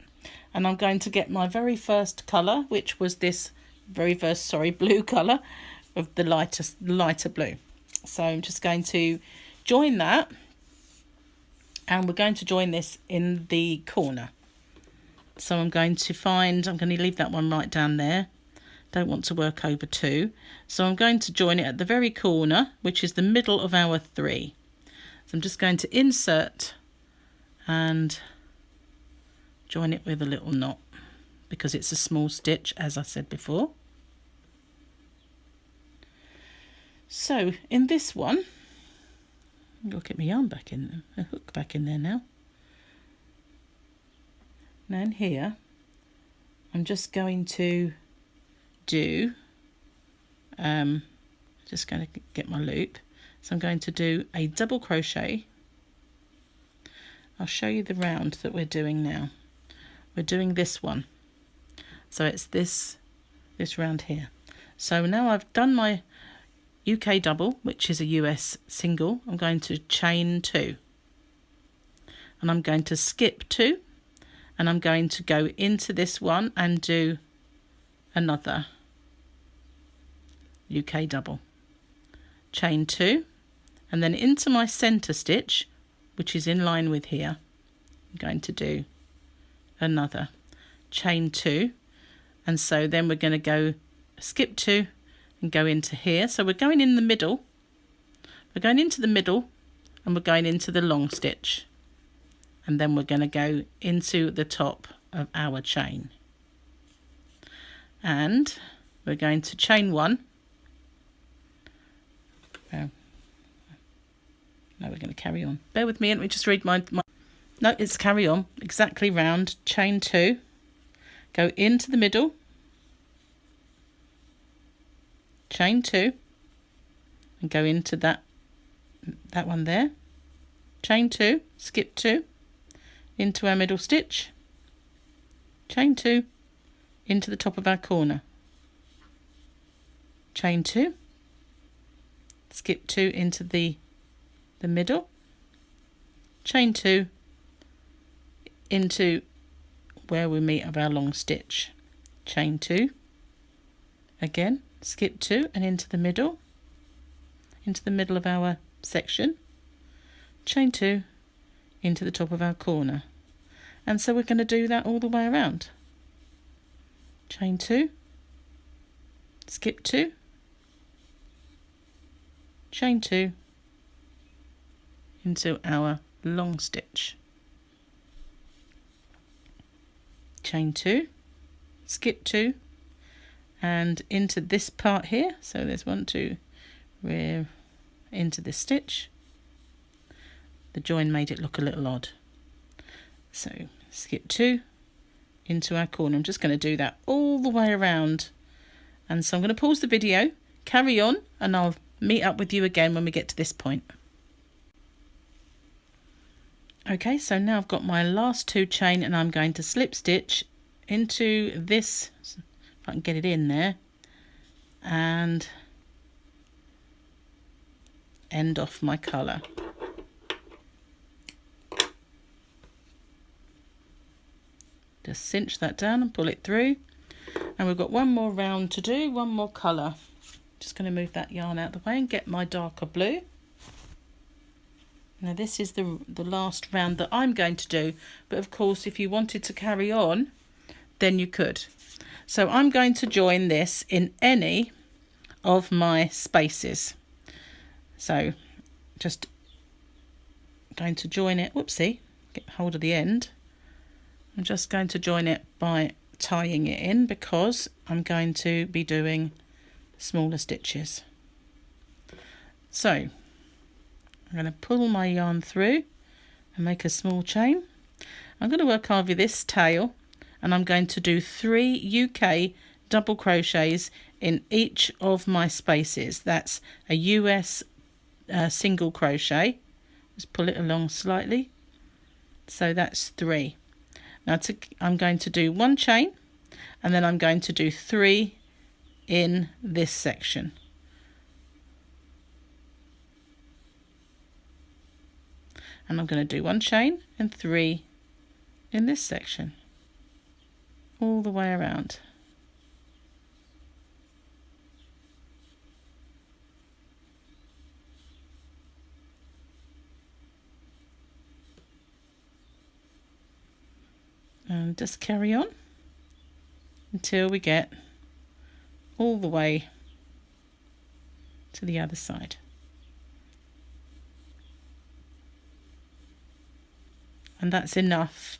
S1: and I'm going to get my very first colour, which was this blue colour of the lighter blue. So I'm just going to join that, and we're going to join this in the corner. So I'm going to leave that one right down there. Don't want to work over 2, so I'm going to join it at the very corner, which is the middle of our 3. So I'm just going to insert and join it with a little knot because it's a small stitch, as I said before. So in this one, I'll get my yarn back in, a hook back in there now. Now in here, I'm just going to do, just going to get my loop. So I'm going to do a double crochet. I'll show you the round that we're doing now. We're doing this one. So it's this round here. So now I've done my UK double, which is a US single. I'm going to chain 2. And I'm going to skip 2. And I'm going to go into this one and do another UK double. Chain 2. And then into my center stitch, which is in line with here, I'm going to do another chain 2, and so then we're going to go skip 2 and go into here. So we're going in the middle, we're going into the middle, and we're going into the long stitch, and then we're going to go into the top of our chain, and we're going to chain 1. No, we're going to carry on. Bear with me, let me just read my no, it's carry on exactly round, chain 2, go into the middle, chain 2, and go into that one there, chain 2, skip 2, into our middle stitch, chain 2, into the top of our corner, chain 2, skip 2 into the middle, chain 2, into where we meet of our long stitch, chain 2, again skip 2 and into the middle of our section, chain 2, into the top of our corner. And so we're going to do that all the way around. Chain 2, skip 2, chain 2, into our long stitch, chain 2, skip 2, and into this part here. So there's 1, 2, we're into this stitch. The join made it look a little odd. So skip 2, into our corner. I'm just going to do that all the way around. And so I'm going to pause the video, carry on, and I'll meet up with you again when we get to this point. Okay, so now I've got my last 2 chain, and I'm going to slip stitch into this, if I can get it in there, and end off my colour. Just cinch that down and pull it through, and we've got one more round to do, one more colour. Just going to move that yarn out of the way and get my darker blue. Now this is the last round that I'm going to do, but of course if you wanted to carry on, then you could. So I'm going to join this in any of my spaces. So just going to join it, whoopsie, get hold of the end. I'm just going to join it by tying it in, because I'm going to be doing smaller stitches. So I'm going to pull my yarn through and make a small chain. I'm going to work over this tail, and I'm going to do 3 UK double crochets in each of my spaces. That's a US single crochet. Just pull it along slightly. So that's 3. Now I'm going to do 1 chain, and then I'm going to do 3 in this section. And I'm going to do 1 chain and 3 in this section, all the way around. And just carry on until we get all the way to the other side. And that's enough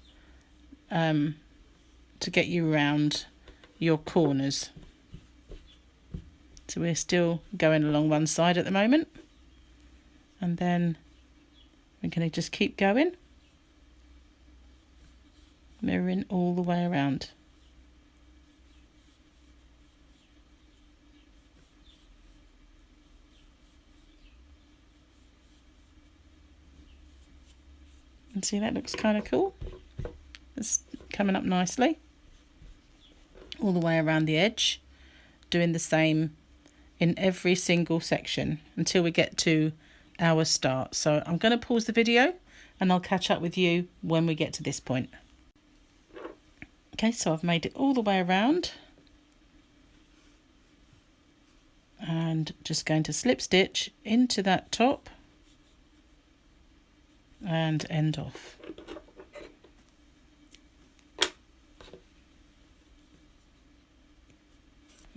S1: to get you around your corners. So we're still going along one side at the moment, and then we're going to just keep going, mirroring all the way around. And see, that looks kind of cool. It's coming up nicely all the way around the edge, doing the same in every single section until we get to our start. So I'm going to pause the video and I'll catch up with you when we get to this point. Okay, so I've made it all the way around, and just going to slip stitch into that top and end off.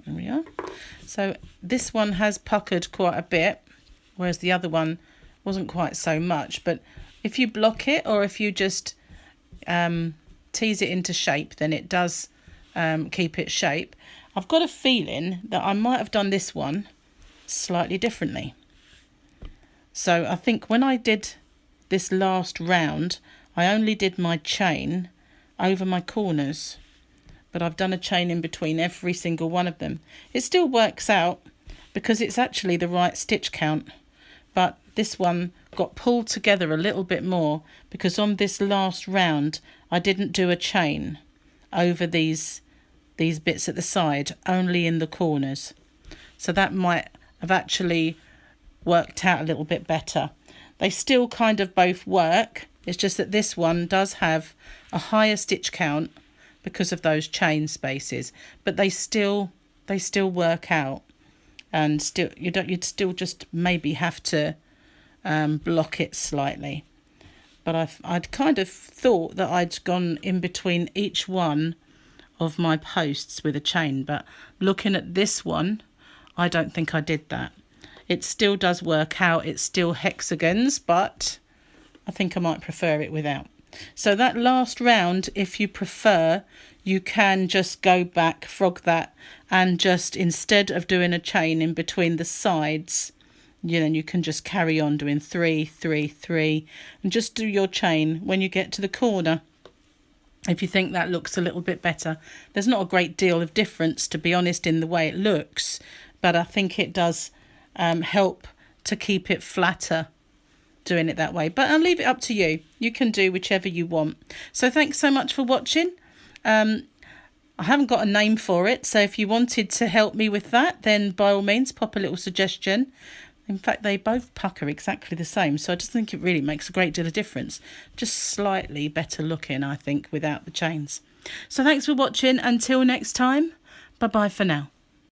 S1: There we are. So this one has puckered quite a bit, whereas the other one wasn't quite so much. But if you block it, or if you just tease it into shape, then it does keep its shape. I've got a feeling that I might have done this one slightly differently. So I think when I did this last round, I only did my chain over my corners, but I've done a chain in between every single one of them. It still works out because it's actually the right stitch count, but this one got pulled together a little bit more because on this last round I didn't do a chain over these bits at the side, only in the corners. So that might have actually worked out a little bit better. They still kind of both work. It's just that this one does have a higher stitch count because of those chain spaces, but they still work out. And still, you'd still just maybe have to block it slightly. But I'd kind of thought that I'd gone in between each one of my posts with a chain, but looking at this one, I don't think I did that. It still does work out. It's still hexagons, but I think I might prefer it without. So that last round, if you prefer, you can just go back, frog that, and just instead of doing a chain in between the sides, you can just carry on doing 3, 3, 3, and just do your chain when you get to the corner. If you think that looks a little bit better. There's not a great deal of difference, to be honest, in the way it looks, but I think it does help to keep it flatter doing it that way. But I'll leave it up to you. You can do whichever you want. So thanks so much for watching. I haven't got a name for it, so if you wanted to help me with that, then by all means pop a little suggestion. In fact, they both pucker exactly the same, so I just think it really makes a great deal of difference. Just slightly better looking, I think, without the chains. So thanks for watching. Until next time, bye-bye for now.